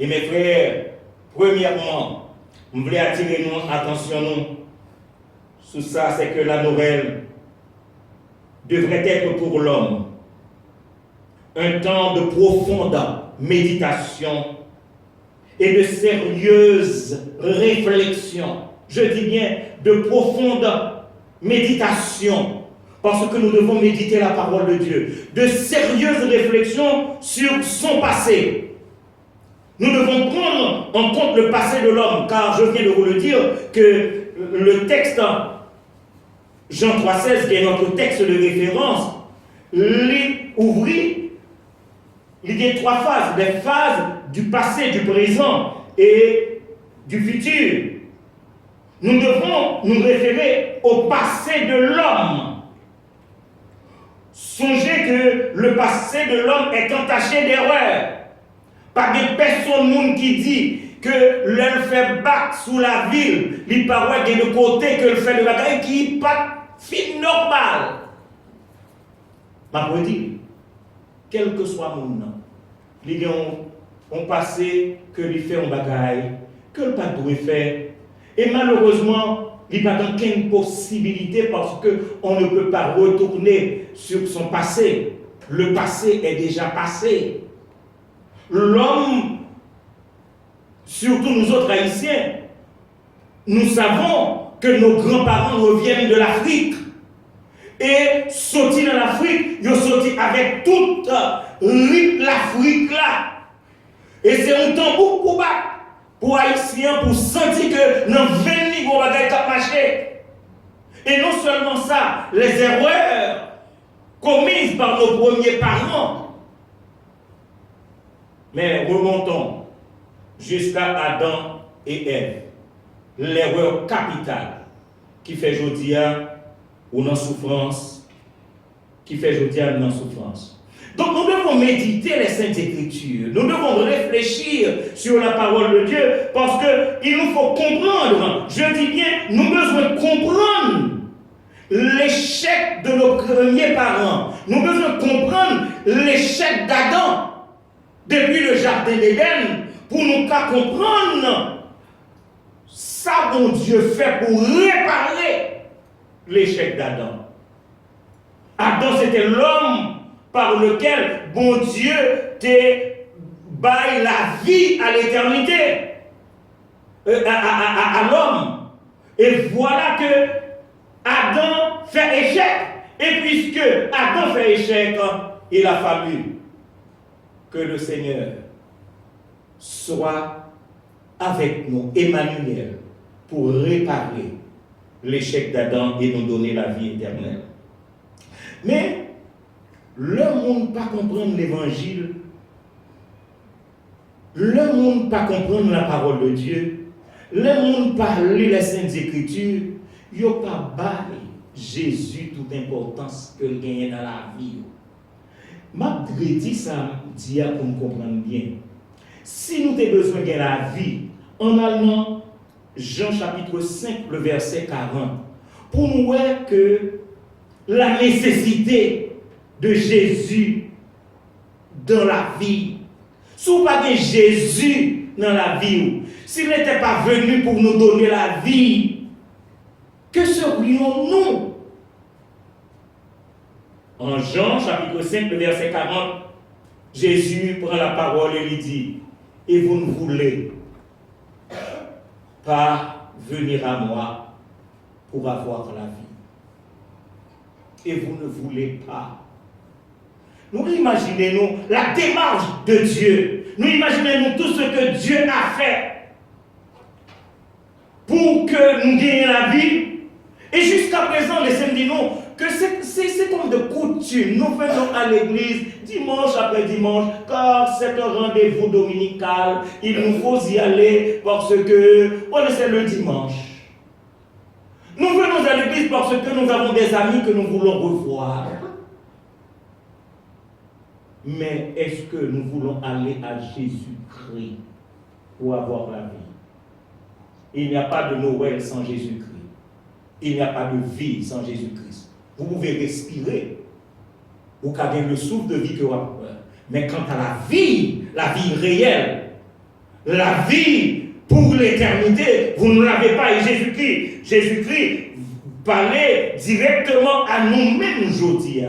Et mes frères, premièrement, je voulais attirer notre attention sur ça, c'est que la Noël devrait être pour l'homme un temps de profonde méditation et de sérieuse réflexion. Je dis bien de profonde méditation, parce que nous devons méditer la parole de Dieu, de sérieuses réflexions sur son passé. Nous devons prendre en compte le passé de l'homme, car je viens de vous le dire que le texte Jean 3,16, qui est notre texte de référence, il y a 3 phases, des phases du passé, du présent et du futur. Nous devons nous référer au passé de l'homme. Songez que le passé de l'homme est entaché d'erreurs. Par des personnes qui disent que l'un fait battre sous la ville, il paraît de côté que le fait de bagaille qui n'est pas fit normal. Ma dit, quel que soit mon nom, les gens ont passé que lui fait un bagaille, que le pas doit faire. Et malheureusement, il n'y a pas aucune possibilité parce qu'on ne peut pas retourner sur son passé. Le passé est déjà passé. L'homme, surtout nous autres Haïtiens, nous savons que nos grands-parents reviennent de l'Afrique. Et sortis dans l'Afrique, ils sont sortis avec toute l'Afrique là. Et c'est un temps beaucoup bas pour Haïtiens pour sentir que dans 20 niveaux, on va marcher. Et non seulement ça, les erreurs commises par nos premiers parents Mais remontons jusqu'à Adam et Ève. L'erreur capitale qui fait Jodia ou non souffrance, qui fait Jodia ou non souffrance. Donc nous devons méditer les Saintes Écritures, nous devons réfléchir sur la parole de Dieu parce qu'il nous faut comprendre, je dis bien, nous devons comprendre l'échec de nos premiers parents. Nous devons comprendre l'échec d'Adam depuis le jardin d'Éden pour nous comprendre ça dont Dieu fait pour réparer l'échec d'Adam. Adam, c'était l'homme par lequel bon Dieu baille la vie à l'éternité, à l'homme. Et voilà que Adam fait échec. Et puisque Adam fait échec, il a fallu que le Seigneur soit avec nous, Emmanuel, pour réparer l'échec d'Adam et nous donner la vie éternelle. Mais le monde pas comprendre l'évangile, le monde pas comprendre la parole de Dieu, le monde pas lire les Saintes Écritures, il n'y a pas bail Jésus toute importance que gagne dans la vie. Malgré dit ça, dit pour nous comprendre bien. Si nous avons besoin de la vie, en allant Jean chapitre 5, le verset 40, pour nous voir que la nécessité de Jésus dans la vie, si vous n'avez pas de Jésus dans la vie, s'il n'était pas venu pour nous donner la vie, que serions-nous? En Jean chapitre 5, le verset 40, Jésus prend la parole et lui dit, et vous ne voulez pas venir à moi pour avoir la vie. Et vous ne voulez pas. Nous imaginez-nous la démarche de Dieu. Nous imaginez-nous tout ce que Dieu a fait pour que nous gagnions la vie. Et jusqu'à présent, les saints disent non, que c'est comme de coutume. Nous venons à l'église dimanche après dimanche, car c'est un rendez-vous dominical. Il nous faut y aller parce que c'est le dimanche. Nous venons à l'église parce que nous avons des amis que nous voulons revoir. Mais est-ce que nous voulons aller à Jésus-Christ pour avoir la vie? Il n'y a pas de Noël sans Jésus-Christ. Il n'y a pas de vie sans Jésus-Christ. Vous pouvez respirer, vous avez le souffle de vie que vous avez. Mais quant à la vie réelle, la vie pour l'éternité, vous ne l'avez pas. Et Jésus-Christ, Jésus-Christ parlait directement à nous-mêmes aujourd'hui.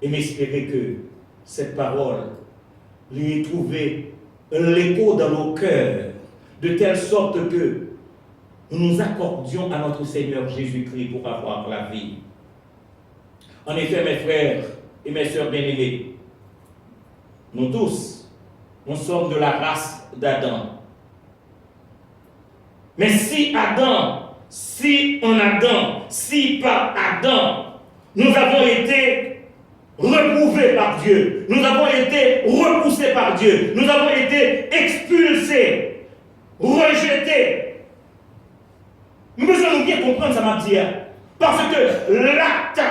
Et m'espérer que cette parole lui ait trouvé l'écho dans nos cœurs, de telle sorte que nous nous accordions à notre Seigneur Jésus-Christ pour avoir la vie. En effet, mes frères et mes sœurs bien-aimés, nous tous, nous sommes de la race d'Adam. Mais si par Adam, nous avons été reprouvés par Dieu, nous avons été repoussés par Dieu, nous avons été expulsés, rejetés. Nous devons bien comprendre ça, m'a dit. Parce que l'acte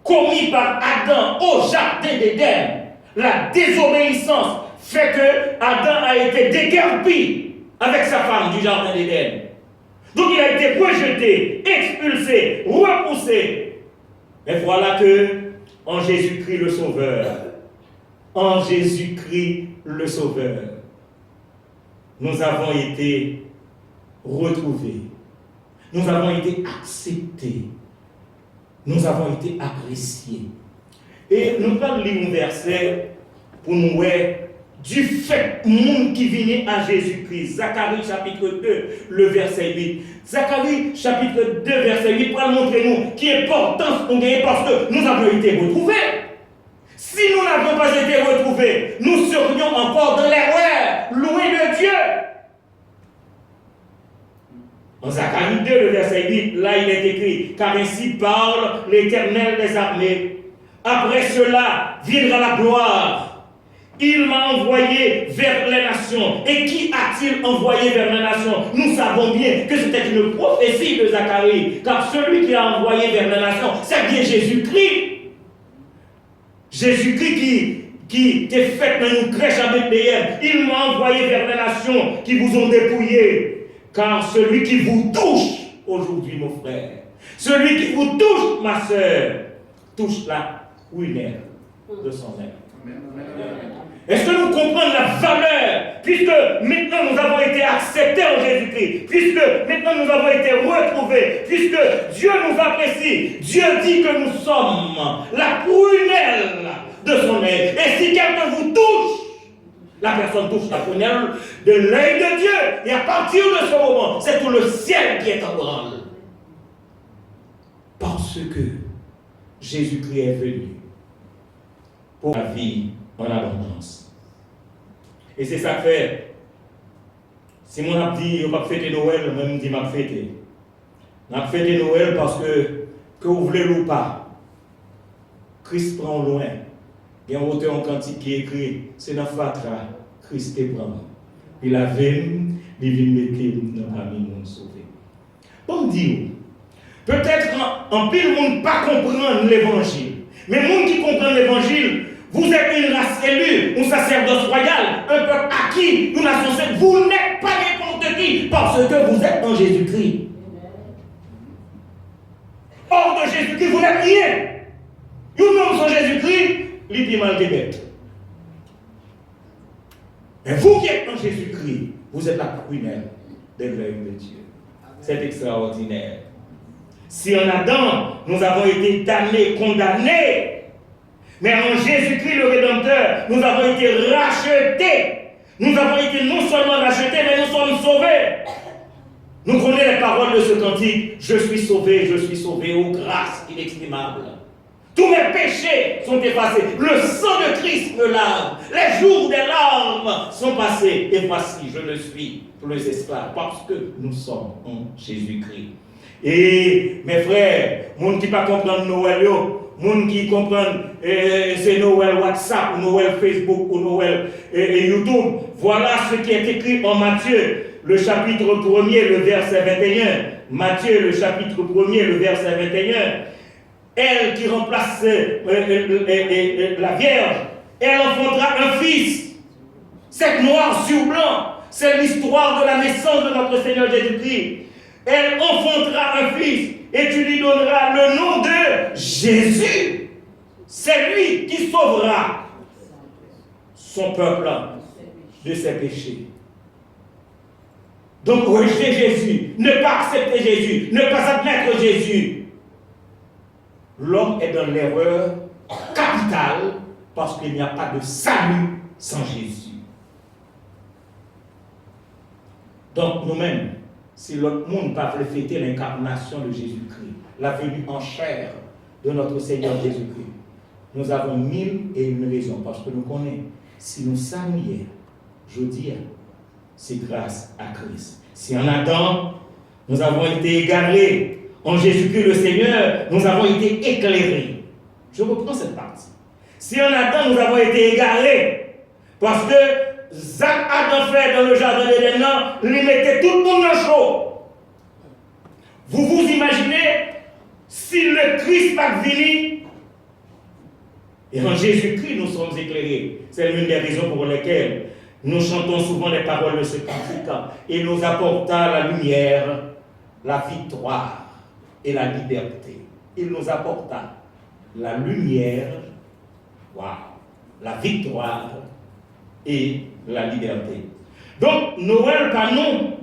commis par Adam au jardin d'Éden, la désobéissance, fait que Adam a été déguerpi avec sa femme du jardin d'Éden. Donc il a été rejeté, expulsé, repoussé. Et voilà que en Jésus-Christ le Sauveur, en Jésus-Christ le Sauveur, nous avons été retrouvés, nous avons été acceptés, nous avons été appréciés. Et nous allons lire un verset pour nous voir du fait monde qui venait à Jésus-Christ. Zacharie chapitre 2, le verset 8. Zacharie chapitre 2, verset 8 pour montrer nous qui est importance qu'on gagne parce que nous avons été retrouvés. Si nous n'avions pas été retrouvés, nous serions encore dans l'erreur, loin de Dieu. En Zacharie 2, le verset 8, là il est écrit, car ainsi parle l'Éternel des armées. Après cela viendra la gloire Il m'a envoyé vers les nations. Et qui a-t-il envoyé vers les nations? Nous savons bien que c'était une prophétie de Zacharie, car celui qui a envoyé vers les nations, c'est bien Jésus-Christ. Jésus-Christ qui t'est fait dans une crèche à Bethléem. Il m'a envoyé vers les nations qui vous ont dépouillé. Car celui qui vous touche aujourd'hui, mon frère, celui qui vous touche, ma soeur, touche la ruine de son âme. Est-ce que nous comprenons la valeur, puisque maintenant nous avons été acceptés en Jésus-Christ, puisque maintenant nous avons été retrouvés, puisque Dieu nous apprécie, Dieu dit que nous sommes la prunelle de son œil. Et si quelqu'un vous touche, la personne touche la prunelle de l'œil de Dieu. Et à partir de ce moment, c'est tout le ciel qui est en branle. Parce que Jésus-Christ est venu pour la vie en abondance. Et c'est ça que fait. Si mon a dit, on va fêter Noël, moi je dis, je vais fêter. On va fêter Noël parce que vous voulez ou pas, Christ prend loin. Il y a un auteur en cantique qui écrit, c'est dans Fatra, Christ te prend. Il a venu, il vient mettre dans la vie de sauver. Bon, dis peut-être en pile monde pas comprendre l'évangile. Mais monde qui comprend l'évangile, vous êtes une race élue, un sacerdoce royal, un peuple acquis, une nation sainte. Vous n'êtes pas n'importe qui parce que vous êtes en Jésus-Christ. Hors de Jésus-Christ, vous n'êtes rien. Nous-mêmes sans Jésus-Christ, les mal des bêtes. Mais vous qui êtes en Jésus-Christ, vous êtes la prunelle de l'œil de Dieu. C'est extraordinaire. Si en Adam, nous avons été damnés, condamnés, mais en Jésus-Christ le Rédempteur, nous avons été rachetés. Nous avons été non seulement rachetés, mais nous sommes sauvés. Nous connaissons les paroles de ce cantique. Je suis sauvé, ô grâce inexprimable. Tous mes péchés sont effacés. Le sang de Christ me lave. Les jours des larmes sont passés. Et voici, je ne suis plus esclave parce que nous sommes en Jésus-Christ. Et mes frères, monde qui ne comprennent pas Noël, monde qui comprennent c'est Noël WhatsApp, ou Noël Facebook, ou Noël YouTube, voilà ce qui est écrit en Matthieu, le chapitre 1er, le verset 21. Matthieu, le chapitre 1er, le verset 21. Elle qui remplace la Vierge, elle enfantera un fils. C'est noir sur blanc. C'est l'histoire de la naissance de notre Seigneur Jésus-Christ. Elle enfantera un fils et tu lui donneras le nom de Jésus. C'est lui qui sauvera son peuple de ses péchés. Donc rejeter Jésus, ne pas accepter Jésus, ne pas admettre Jésus. L'homme est dans l'erreur capitale parce qu'il n'y a pas de salut sans Jésus. Donc nous-mêmes, si l'autre monde pas fêter l'incarnation de Jésus-Christ, la venue en chair de notre Seigneur Jésus-Christ, nous avons 1001 raisons parce que nous connaissons. Si nous sommes hier, je dis, c'est grâce à Christ. Si en Adam, nous avons été égarés, en Jésus-Christ le Seigneur, nous avons été éclairés. Je reprends cette partie. Si en Adam, nous avons été égarés, parce que Adam fait dans le jardin d'Éden, il mettait tout le monde dans chaud. Vous vous imaginez si le Christ va venir et en Jésus-Christ nous sommes éclairés. C'est l'une des raisons pour lesquelles nous chantons souvent les paroles de ce cantique. Et nous apporta la lumière, la victoire et la liberté. Il nous apporta la lumière, la victoire et la liberté. Donc, Noël, pas nous,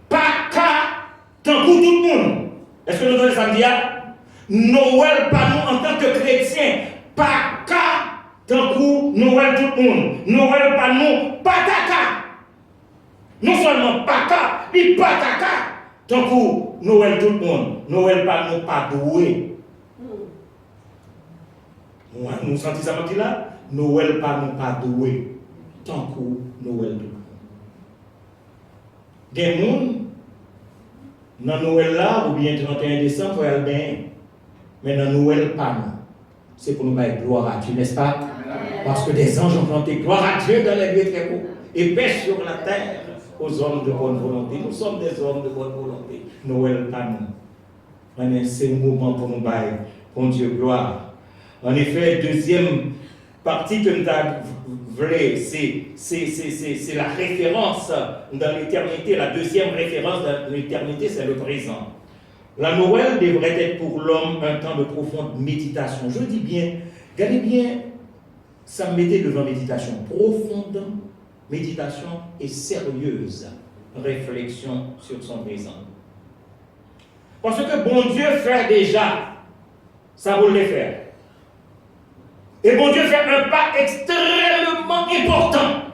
pas qu'à tant que tout le monde. Est-ce que nous devons ça dire? Noël, pas nous en tant que chrétiens, pas qu'à tant que Noël tout le monde. Noël, pas nous, pas ta qu'à. Non seulement pas qu'à, mais pas ta qu'à. Tant que Noël tout le monde. Noël, pas nous, pas doué. Nous sentons ça là? Noël, pas nous, pas doué. Tant que Noël tout le monde. Des gens, dans Noël là, ou bien 31 décembre, elle bien. Mais dans Noël, pas nous. c'est pour nous mettre gloire à Dieu, n'est-ce pas? Parce que des anges ont chanté gloire à Dieu dans les lieux très hauts et paix sur la terre aux hommes de bonne volonté. Nous sommes des hommes de bonne volonté. Noël, pas nous. C'est un moment pour nous bailler, pour Dieu gloire. En effet, deuxième partie que nous avons vrai, c'est la référence dans l'éternité. La deuxième référence dans l'éternité, c'est le présent. La Noël devrait être pour l'homme un temps de profonde méditation. Je dis bien, regardez bien, ça me mettait devant méditation. Profonde méditation et sérieuse réflexion sur son présent. Parce que bon Dieu fait déjà, ça vous le faire. Et bon Dieu fait un pas extrêmement important.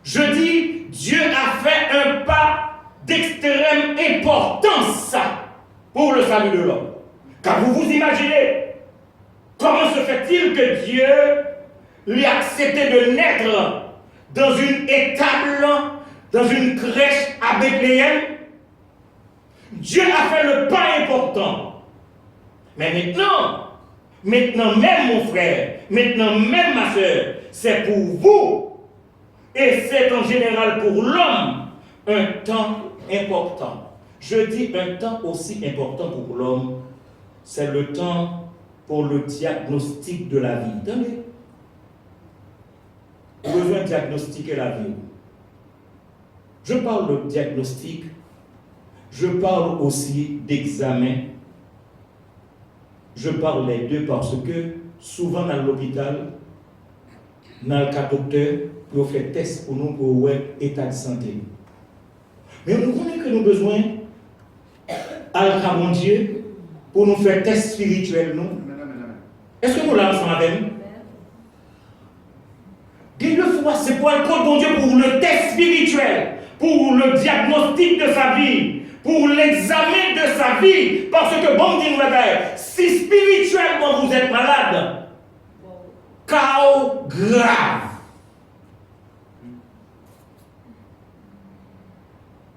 Je dis, Dieu a fait un pas d'extrême importance pour le salut de l'homme. Car vous vous imaginez, comment se fait-il que Dieu lui a accepté de naître dans une étable, dans une crèche à Bethléem? Dieu a fait le pas important. Mais maintenant même mon frère, maintenant même ma soeur, c'est pour vous, et c'est en général pour l'homme, un temps important. Je dis un temps aussi important pour l'homme, c'est le temps pour le diagnostic de la vie. Attendez. Vous avez besoin de diagnostiquer la vie. Je parle de diagnostic, je parle aussi d'examen. Je parle les deux parce que souvent dans l'hôpital, dans le cas docteur, pour faire test pour nous pour voir l'état de santé. Mais nous connaissons que nous avons besoin, à la mon Dieu, pour nous faire test spirituel, nous. Est-ce que nous l'avons ensemble avec nous? Deux fois, c'est pour le code de Dieu pour le test spirituel, pour le diagnostic de sa vie, pour l'examen de sa vie. Parce que, bon, dit nous, si spirituellement vous êtes malade, chaos grave.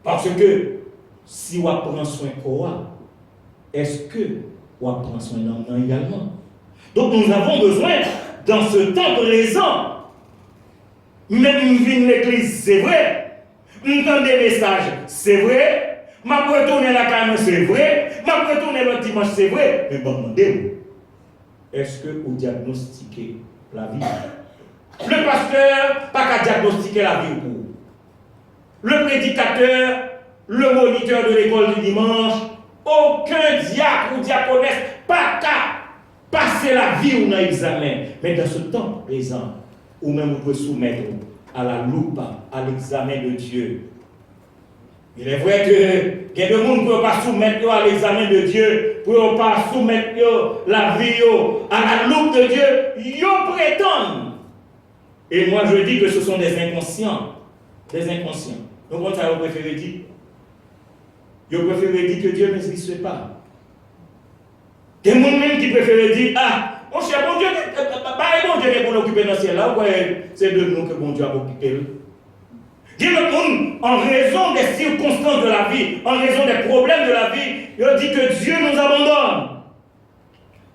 Parce que si on prend soin de quoi, est-ce que on prend soin d'un homme également? Donc nous avons besoin, dans ce temps présent, même venir l'église, c'est vrai, entendre des messages, c'est vrai, m'a retourner la caille, c'est vrai, m'a retourner le dimanche, c'est vrai, mais bon, demandez-vous, est-ce que vous diagnostiquez la vie? Le pasteur, pas qu'à diagnostiquer la vie pour vous. Le prédicateur, le moniteur de l'école du dimanche, aucun diacre ou diaconesse, pas qu'à passer la vie ou dans l'examen. Mais dans ce temps présent, ou même vous pouvez soumettre à la loupe, à l'examen de Dieu. Il est vrai que il y a des gens qui ne peuvent pas soumettre à l'examen de Dieu, ne peuvent pas soumettre la vie à la loupe de Dieu, ils prétendent. Et moi je dis que ce sont des inconscients. Des inconscients. Donc, comment ça vous préférez dire? Vous préférez dire que Dieu n'existe pas. Il y a des gens même qui préfèrent dire, ah, mon cher, bon Dieu, bon Dieu pour l'occuper dans le ciel là, c'est de nous que bon Dieu a occupé. Il y a des gens, en raison des circonstances de la vie, en raison des problèmes de la vie, ils disent que Dieu nous abandonne.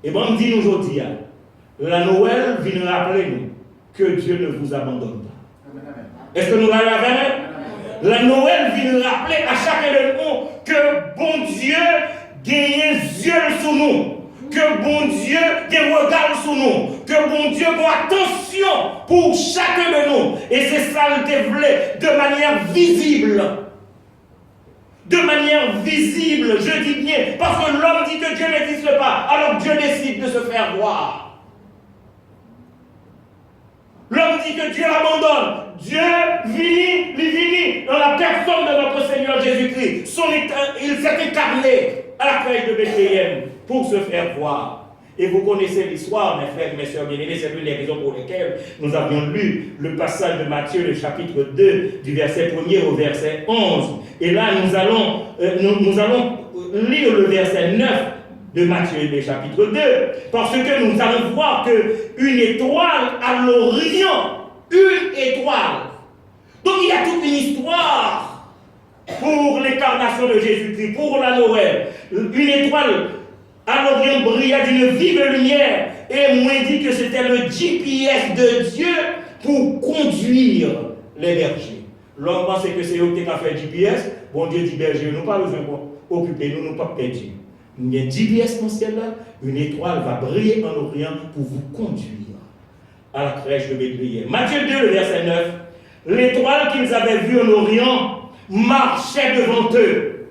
Et bon, on dit nous aujourd'hui, la Noël vient nous rappeler nous que Dieu ne vous abandonne pas. Est-ce que nous l'avons avec? La Noël vient nous rappeler à chacun de nous que bon Dieu gagne yeux sur nous, que bon Dieu gagne regard sur nous, que bon Dieu a attention pour chacun de nous. Et c'est ça le développé de manière visible. De manière visible, je dis bien, parce que l'homme dit que Dieu n'existe pas, alors Dieu décide de se faire voir. L'homme dit que Dieu abandonne. Dieu vit dans la personne de notre Seigneur Jésus-Christ. Il s'est incarné à la crèche de Bethléem pour se faire voir. Et vous connaissez l'histoire, mes frères et mes sœurs bien-aimés, c'est l'une des raisons pour lesquelles nous avions lu le passage de Matthieu, le chapitre 2, du verset 1er au verset 11. Et là, nous allons lire le verset 9 de Matthieu, le chapitre 2, parce que nous allons voir qu'une étoile à l'Orient, une étoile. Donc il y a toute une histoire pour l'incarnation de Jésus-Christ, pour la Noël. Une étoile à l'Orient brilla d'une vive lumière. Et moi dit que c'était le GPS de Dieu pour conduire les bergers. L'homme pense que c'est eux qui ont fait GPS. Bon Dieu dit berger, nous pas besoin d'occuper, nous pas perdus. Il y a un GPS dans le ciel là, une étoile va briller en Orient pour vous conduire à la crèche de Bethléem. Matthieu 2, le verset 9. L'étoile qu'ils avaient vue en Orient marchait devant eux.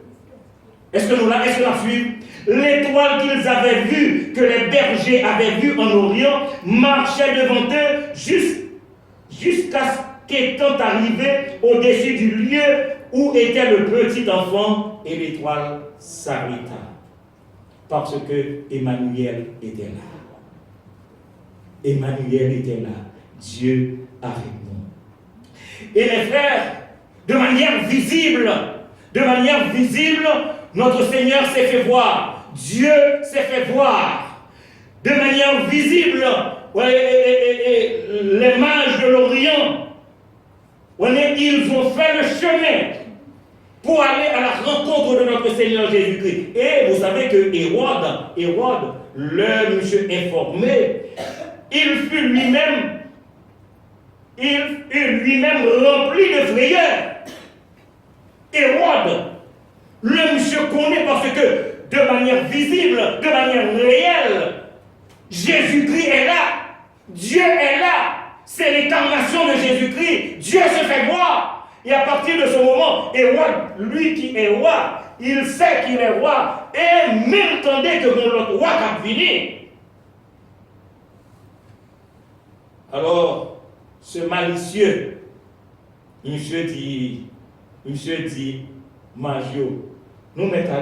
Est-ce que nous la suivons? L'étoile qu'ils avaient vue, que les bergers avaient vue en Orient, marchait devant eux jusqu'à ce qu'étant arrivé au-dessus du lieu où était le petit enfant, et l'étoile s'arrêta. Parce que Emmanuel était là. Emmanuel était là. Dieu avec nous. Et mes frères, de manière visible, notre Seigneur s'est fait voir. Dieu s'est fait voir. De manière visible, les mages de l'Orient, ils ont fait le chemin pour aller à la rencontre de notre Seigneur Jésus-Christ. Et vous savez que Hérode, le monsieur informé, il fut lui-même rempli de frayeur. Hérode, le monsieur connaît parce que de manière visible, de manière réelle, Jésus-Christ est là. Dieu est là. C'est l'incarnation de Jésus-Christ. Dieu se fait voir. Et à partir de ce moment, Hérode, lui qui est roi, il sait qu'il est roi. Et même tandis que l'autre roi va venir. Alors, ce malicieux, monsieur dit, Maggio, nous mettons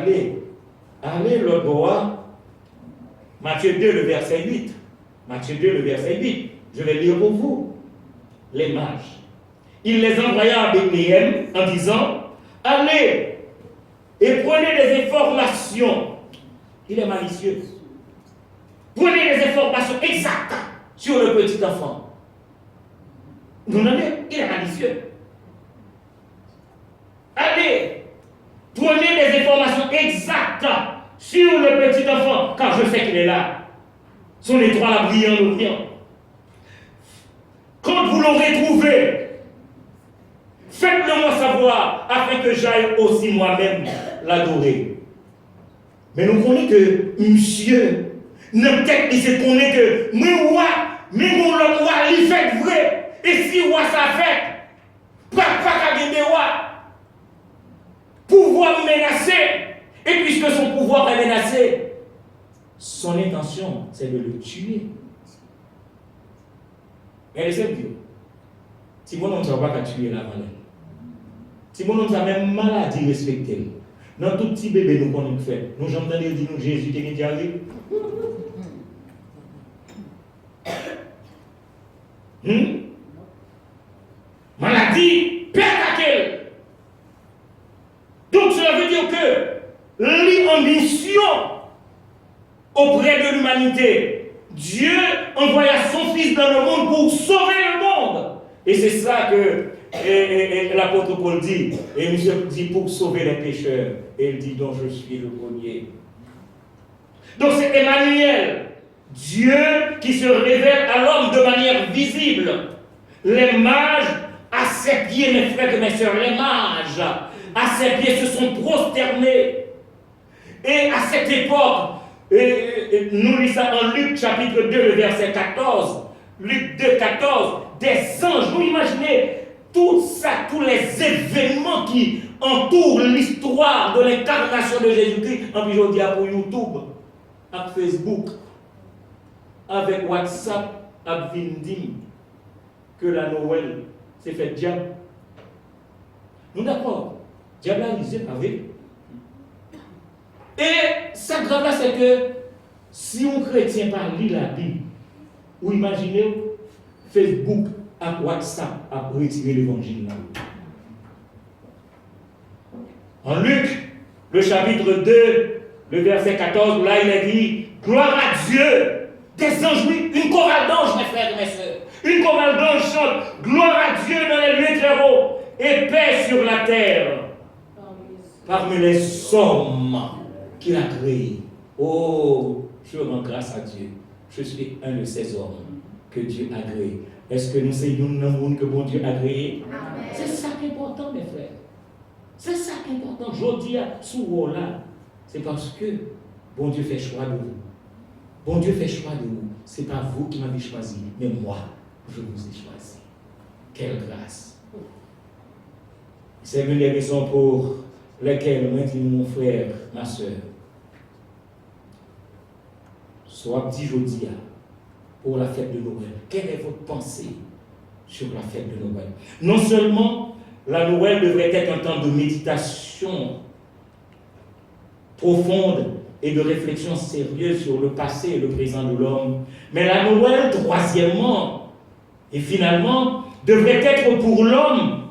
allez l'autre bois, Matthieu 2, le verset 8. Matthieu 2, le verset 8. Je vais lire pour vous. Les mages. Il les envoya à Bethléem en disant, allez et prenez des informations. Il est malicieux. Prenez des informations exactes sur le petit enfant. Vous n'avez, il est malicieux. Allez, prenez des informations exactes sur le petit enfant, car je sais qu'il est là. Son étoile a brillé en Orient. Quand vous l'aurez trouvé, faites-le moi savoir, afin que j'aille aussi moi-même l'adorer. Mais nous connaissons que monsieur, notre tête, il se connaît que, mais mon roi, il fait vrai. Et si roi ça fait, pas qu'à gagner roi. Pouvoir menacer. Et puisque son pouvoir est menacé, son intention, c'est de le tuer. Et laissez dire, si mon homme ne va pas tuer la valeur, si mon homme a même maladie respectée, dans tout petit bébé nous connaissons fait, nous j'entends dire nous Jésus qui est diarrhée. Maladie, perte à quelle? Donc cela veut dire que l'ambition auprès de l'humanité, Dieu envoya son Fils dans le monde pour sauver le monde. Et c'est ça que l'apôtre Paul dit. Et il dit pour sauver les pécheurs. Et il dit donc je suis le premier. Donc c'est Emmanuel, Dieu qui se révèle à l'homme de manière visible. Les mages à ses pieds, mes frères et mes sœurs, les mages à ses pieds se sont prosternés. Et à cette époque, nous lisons ça en Luc chapitre 2, le verset 14. Luc 2, 14, des anges. Vous imaginez tout ça, tous les événements qui entourent l'histoire de l'incarnation de Jésus-Christ. En plus, je dis pour YouTube, avec Facebook, avec WhatsApp, avec Vindim, que la Noël s'est fait diable. Nous d'accord, diable a lisé avec. Et ça grave là, c'est que si un chrétien pas lit la Bible, ou imaginez Facebook et WhatsApp a retiré l'évangile là. En Luc, le chapitre 2, le verset 14, là il est dit, gloire à Dieu, des anges, une chorale d'anges, mes frères et mes sœurs, une chorale d'anges chante, gloire à Dieu dans les lieux très hauts, et paix sur la terre, parmi les hommes qu'il a créés. Oh, je rends grâce à Dieu. Je suis un de ces hommes que Dieu a créé. Est-ce que nous sommes un monde que bon Dieu a créé? C'est ça qui est important, mes frères. C'est ça qui est important. Je dis à ce là, c'est parce que bon Dieu fait choix de vous. Bon Dieu fait choix de vous. Ce n'est pas vous qui m'avez choisi, mais moi, je vous ai choisi. Quelle grâce. C'est l'une des raisons pour lesquelles, moi, dis mon frère, ma soeur, soit dit jeudi pour la fête de Noël. Quelle est votre pensée sur la fête de Noël? Non seulement la Noël devrait être un temps de méditation profonde et de réflexion sérieuse sur le passé et le présent de l'homme, mais la Noël, troisièmement, et finalement, devrait être pour l'homme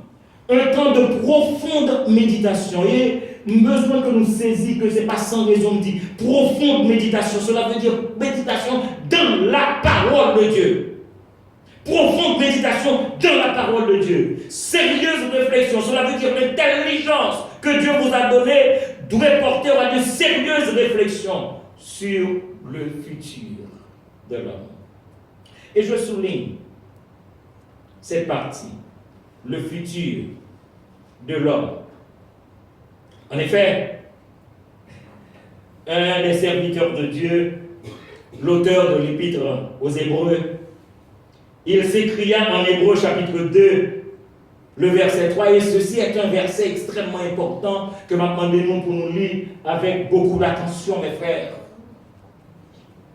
un temps de profonde méditation. Et besoin que nous saisissions que ce n'est pas sans raison de dire profonde méditation. Cela veut dire méditation dans la parole de Dieu. Profonde méditation dans la parole de Dieu. Sérieuse réflexion. Cela veut dire l'intelligence que Dieu vous a donnée doit porter à de sérieuses réflexions sur le futur de l'homme. Et je souligne cette partie, le futur de l'homme. En effet, un des serviteurs de Dieu, l'auteur de l'épître aux Hébreux, il s'écria en Hébreux chapitre 2, le verset 3, et ceci est un verset extrêmement important que m'a demandé nous pour nous lire avec beaucoup d'attention, mes frères.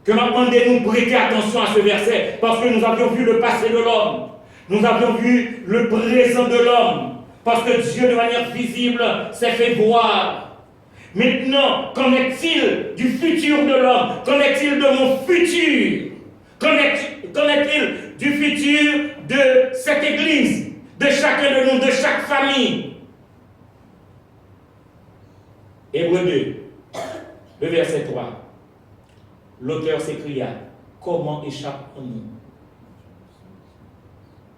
Que m'a demandé nous prêter attention à ce verset, parce que nous avions vu le passé de l'homme, nous avions vu le présent de l'homme, parce que Dieu, de manière visible, s'est fait voir. Maintenant, qu'en est-il du futur de l'homme? Qu'en est-il de mon futur? Qu'en est-il du futur de cette église? De chacun de nous, de chaque famille? Hébreux 2, le verset 3. L'auteur s'écria, comment échappons-nous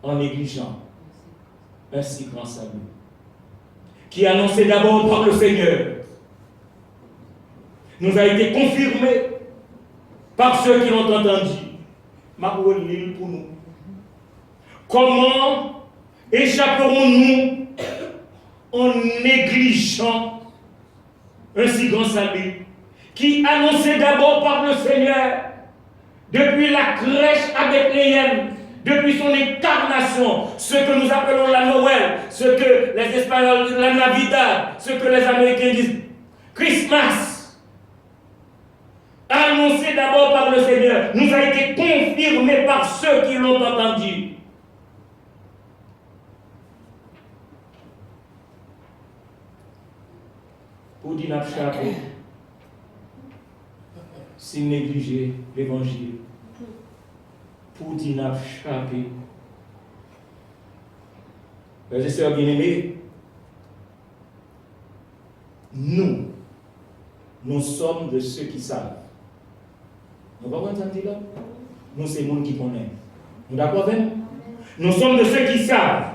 en négligeant un si grand salut, qui est annoncé d'abord par le Seigneur, nous a été confirmé par ceux qui l'ont entendu. Ma l'île pour nous. Comment échapperons-nous en négligeant un si grand salut, qui est annoncé d'abord par le Seigneur depuis la crèche à Bethléem, depuis son incarnation, ce que nous appelons la Noël, ce que les Espagnols disent la Navidad, ce que les Américains disent Christmas, annoncé d'abord par le Seigneur, nous a été confirmé par ceux qui l'ont entendu. Pour dire n'abchaper, si négliger l'évangile, pour dire n'abchaper. Frères et sœurs bien-aimés, nous sommes de ceux qui savent. Nous ne pouvons pas dire là. Nous, c'est le monde qui connaît. Nous d'accord avec nous? Nous sommes de ceux qui savent.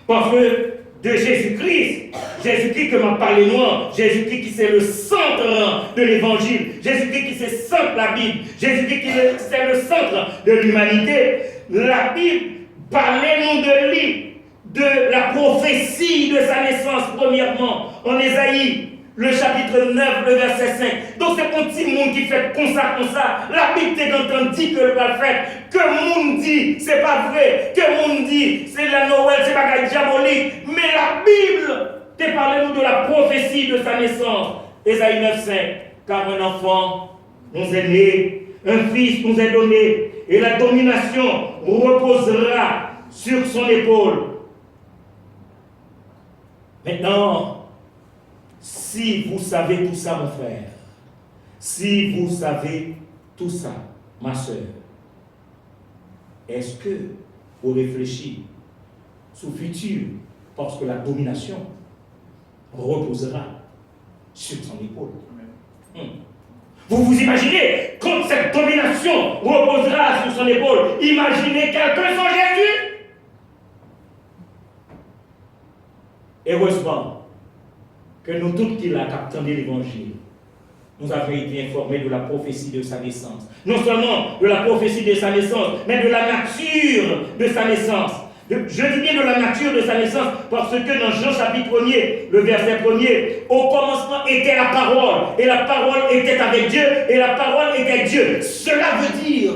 Parce que de Jésus-Christ que m'a parlé noir, Jésus-Christ qui c'est le centre de l'évangile, Jésus-Christ qui c'est centre la Bible, Jésus-Christ qui c'est le centre de l'humanité. La Bible, parlez-nous de lui, de la prophétie de sa naissance, premièrement, en Ésaïe, le chapitre 9, le verset 5. Donc c'est un petit monde qui fait comme ça. La Bible dit que le va faire. Que le monde dit, c'est pas vrai. Que le monde dit, c'est la Noël, c'est pas diabolique. Mais la Bible te parle nous de la prophétie de sa naissance. Ésaïe 9, 5. Car un enfant nous est né, un fils nous est donné, et la domination reposera sur son épaule. Maintenant, si vous savez tout ça, mon frère, si vous savez tout ça, ma soeur, est-ce que vous réfléchissez sur le futur, parce que la domination reposera sur son épaule? Vous vous imaginez, quand cette domination reposera sur son épaule, imaginez quelqu'un sans Jésus? Heureusement que nous tous qui l'avons capté l'évangile, nous avons été informés de la prophétie de sa naissance. Non seulement de la prophétie de sa naissance, mais de la nature de sa naissance. Je dis bien de la nature de sa naissance, parce que dans Jean chapitre 1er, le verset 1er, au commencement était la parole, et la parole était avec Dieu, et la parole était Dieu. Cela veut dire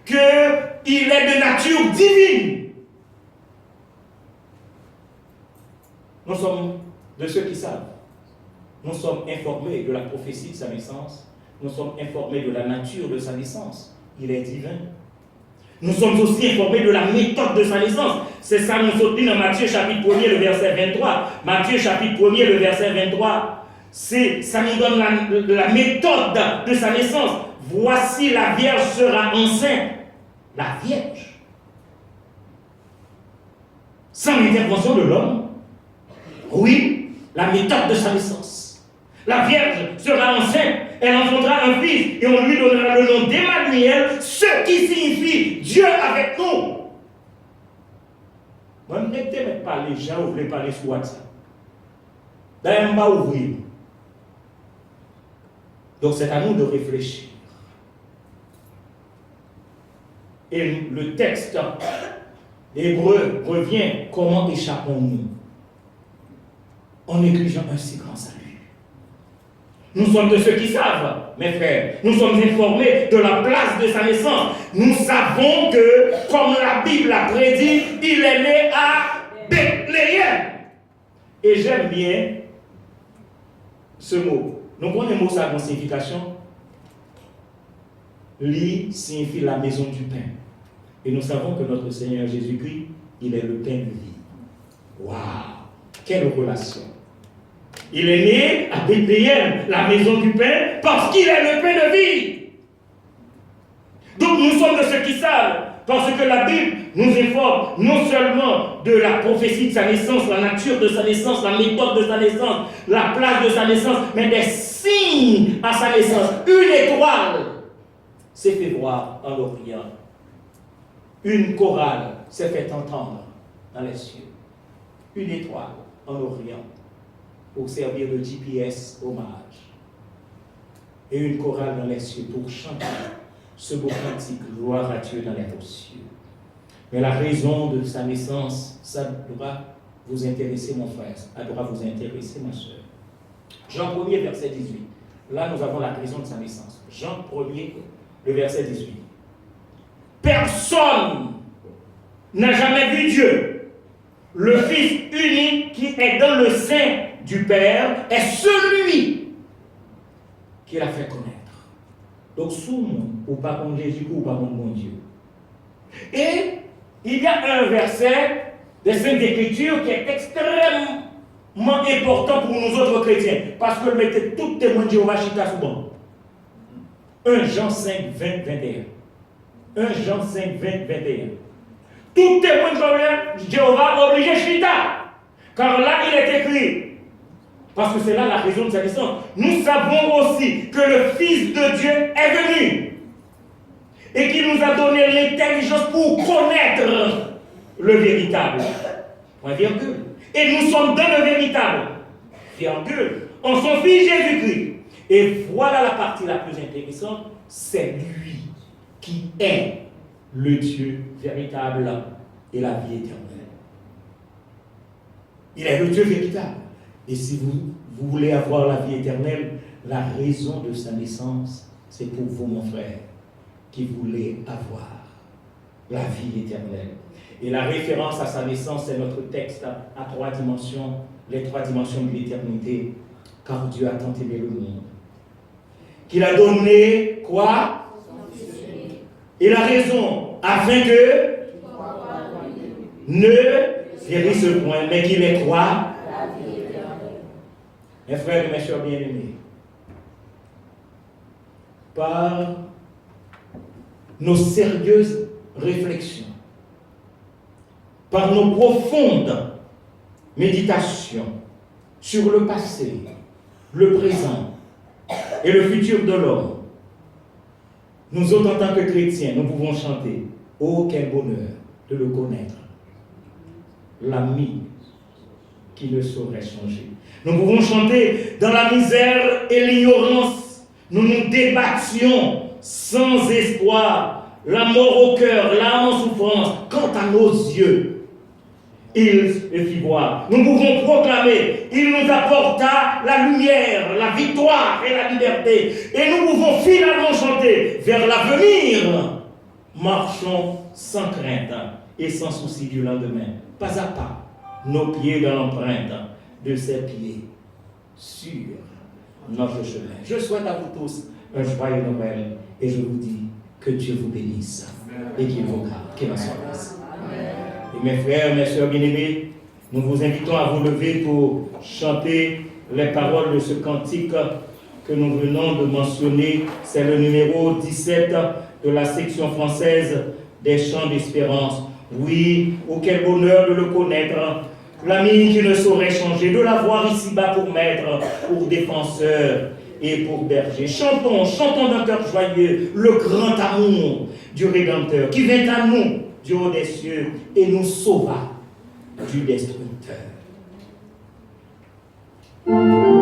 qu'il est de nature divine. Nous sommes de ceux qui savent. Nous sommes informés de la prophétie de sa naissance. Nous sommes informés de la nature de sa naissance. Il est divin. Nous sommes aussi informés de la méthode de sa naissance. C'est ça nous sommes dans Matthieu chapitre 1er, le verset 23. Matthieu chapitre 1er, le verset 23. Ça nous donne la méthode de sa naissance. Voici la Vierge sera enceinte. La Vierge. Sans l'intervention de l'homme. Oui, la méthode de sa naissance. La Vierge sera enceinte. Elle enfantera un fils et on lui donnera le nom d'Emmanuel, ce qui signifie Dieu avec nous. Moi, je ne vais pas parler, gens, vous voulez parler sur WhatsApp. D'ailleurs, je vais ouvrir. Donc, c'est à nous de réfléchir. Et le texte hébreu revient, comment échappons-nous en négligeant un si grand salut. Nous sommes de ceux qui savent, mes frères. Nous sommes informés de la place de sa naissance. Nous savons que, comme la Bible a prédit, il est né à Bethléem. Et j'aime bien ce mot. Nous connaissons le mot, sa signification. Li signifie la maison du pain. Et nous savons que notre Seigneur Jésus-Christ, il est le pain de vie. Waouh! Quelle relation! Il est né à Bethléem, la maison du pain, parce qu'il est le pain de vie. Donc nous sommes de ceux qui savent, parce que la Bible nous informe non seulement de la prophétie de sa naissance, la nature de sa naissance, la méthode de sa naissance, la place de sa naissance, mais des signes à sa naissance. Une étoile s'est fait voir en l'Orient. Une chorale s'est fait entendre dans les cieux. Une étoile en Orient, pour servir de GPS hommage. Et une chorale dans les cieux pour chanter ce beau cantique, gloire à Dieu dans les hauts cieux. Mais la raison de sa naissance, ça doit vous intéresser, mon frère, ça doit vous intéresser, ma soeur. Jean 1er, verset 18. Là, nous avons la raison de sa naissance. Jean 1er, le verset 18. Personne n'a jamais vu Dieu. Le Fils unique qui est dans le sein du Père est celui qui l'a fait connaître. Donc, sous ou pas comme Jésus ou pas comme mon Dieu. Et il y a un verset des Saintes Écritures qui est extrêmement important pour nous autres chrétiens, parce que mettez tout témoin de Jéhovah chita souvent. 1 Jean 5, 20, 21. 1 Jean 5, 20, 21. Tout témoin de Jéhovah obligé chita. Car là, il est écrit. Parce que c'est là la raison de sa naissance. Nous savons aussi que le Fils de Dieu est venu et qu'il nous a donné l'intelligence pour connaître le véritable. Point virgule. Et nous sommes dans le véritable. Virgule. En son Fils Jésus-Christ. Et voilà la partie la plus intéressante. C'est lui qui est le Dieu véritable et la vie éternelle. Il est le Dieu véritable. Et si vous voulez avoir la vie éternelle, la raison de sa naissance, c'est pour vous, mon frère, qui voulez avoir la vie éternelle. Et la référence à sa naissance, c'est notre texte à 3 dimensions, les 3 dimensions de l'éternité. Car Dieu a tant aimé le monde qu'il a donné quoi? Et la raison, afin que ne périsse point, mais qu'il est quoi? Mes frères et mes sœurs bien-aimés, par nos sérieuses réflexions, par nos profondes méditations sur le passé, le présent et le futur de l'homme, nous autres en tant que chrétiens, nous pouvons chanter « Oh, quel bonheur de le connaître, l'ami qui ne saurait changer ». Nous pouvons chanter dans la misère et l'ignorance nous nous débattions sans espoir, la mort au cœur, l'âme en souffrance. Quant à nos yeux, il le fit voir. Nous pouvons proclamer, il nous apporta la lumière, la victoire et la liberté. Et nous pouvons finalement chanter vers l'avenir. Marchons sans crainte et sans souci du lendemain. Pas à pas, nos pieds dans l'empreinte de ses pieds sur notre chemin. Je souhaite à vous tous un joyeux Noël et je vous dis que Dieu vous bénisse et qu'il vous garde, qu'il en soit ainsi. Et mes frères, mes sœurs bien-aimés, nous vous invitons à vous lever pour chanter les paroles de ce cantique que nous venons de mentionner. C'est le numéro 17 de la section française des chants d'espérance. Oui, oh quel bonheur de le connaître, l'ami qui ne saurait changer, de l'avoir ici-bas pour maître, pour défenseur et pour berger. Chantons, chantons d'un cœur joyeux le grand amour du Rédempteur qui vint à nous du haut des cieux et nous sauva du destructeur. Yeah.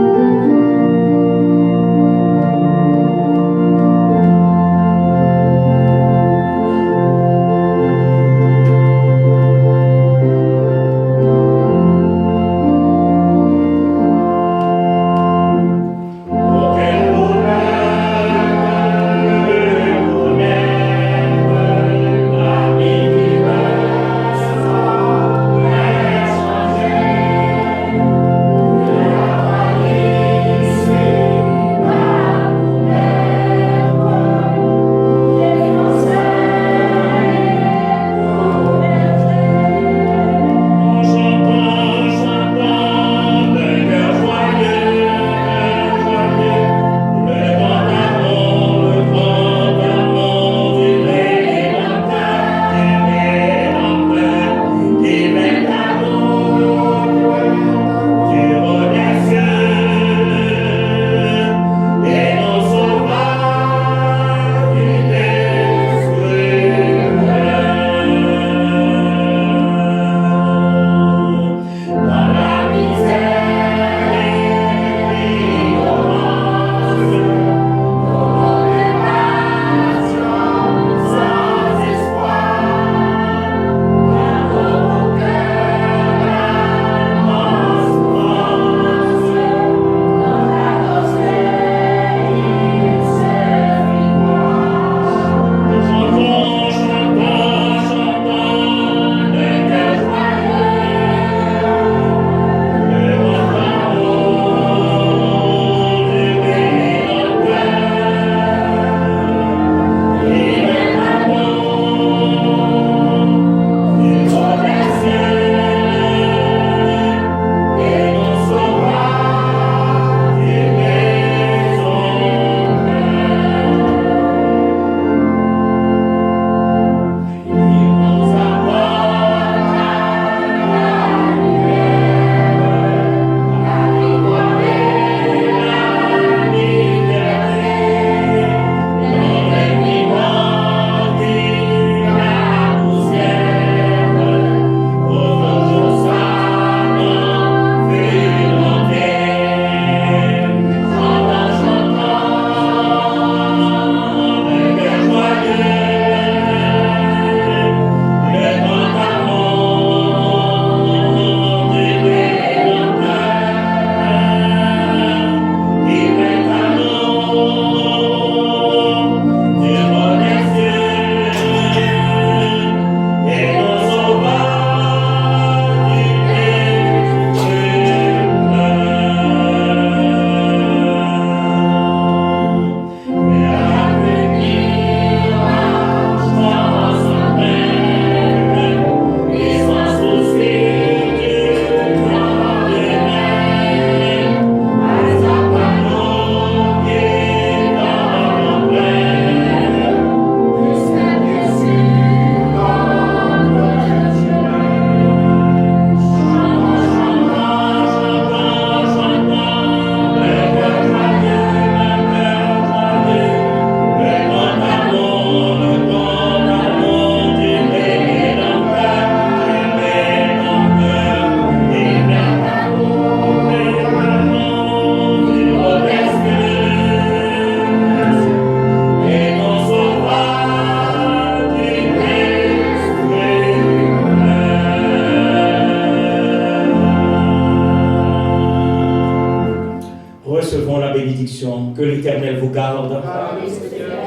garde,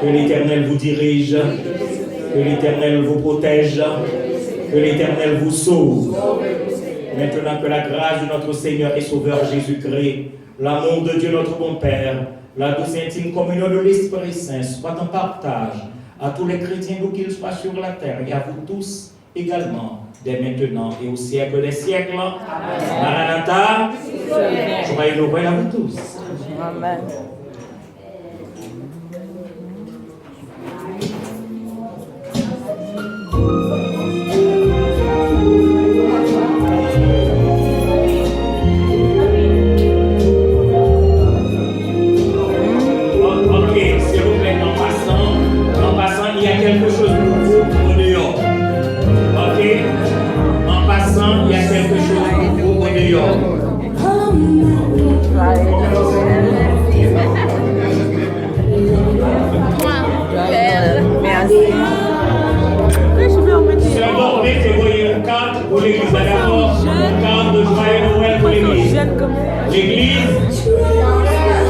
que l'Éternel vous dirige, que l'Éternel vous protège, que l'Éternel vous sauve. Maintenant que la grâce de notre Seigneur et Sauveur Jésus-Christ, l'amour de Dieu notre bon Père, la douce et intime communion de l'Esprit Saint soit en partage à tous les chrétiens d'où qu'ils soient sur la terre et à vous tous également, dès maintenant et au siècle des siècles. Amen. Maranatha, joyeux Noël à vous tous. Amen.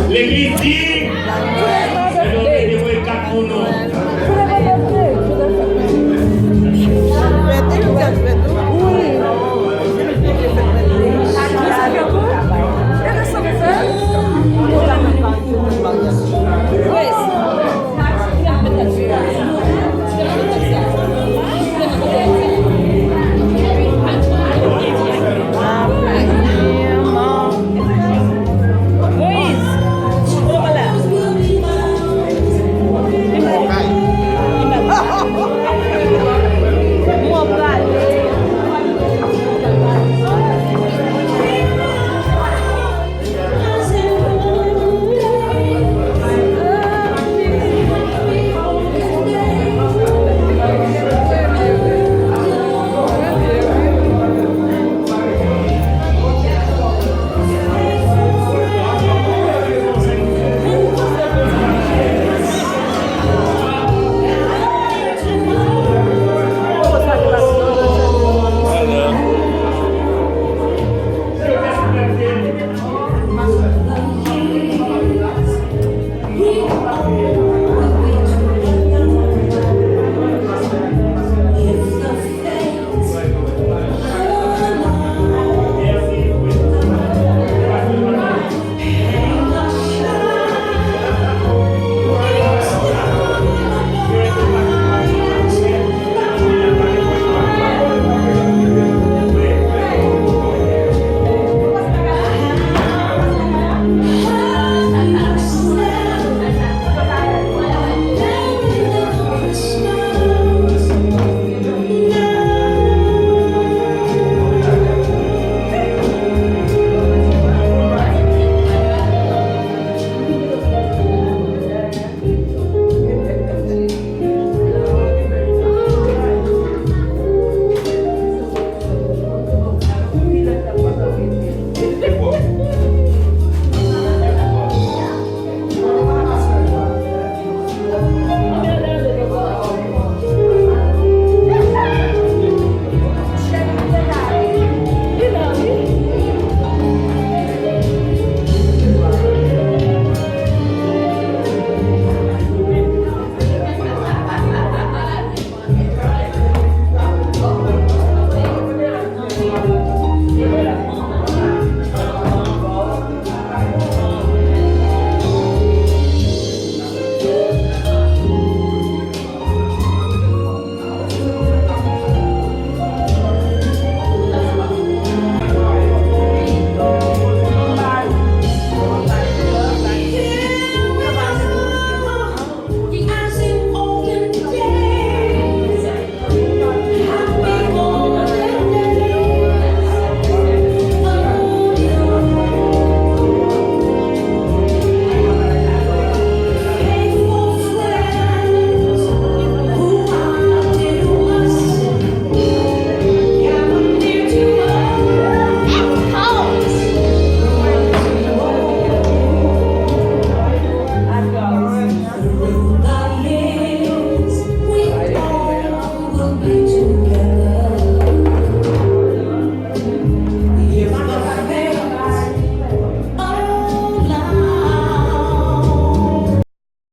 L'église dit, will be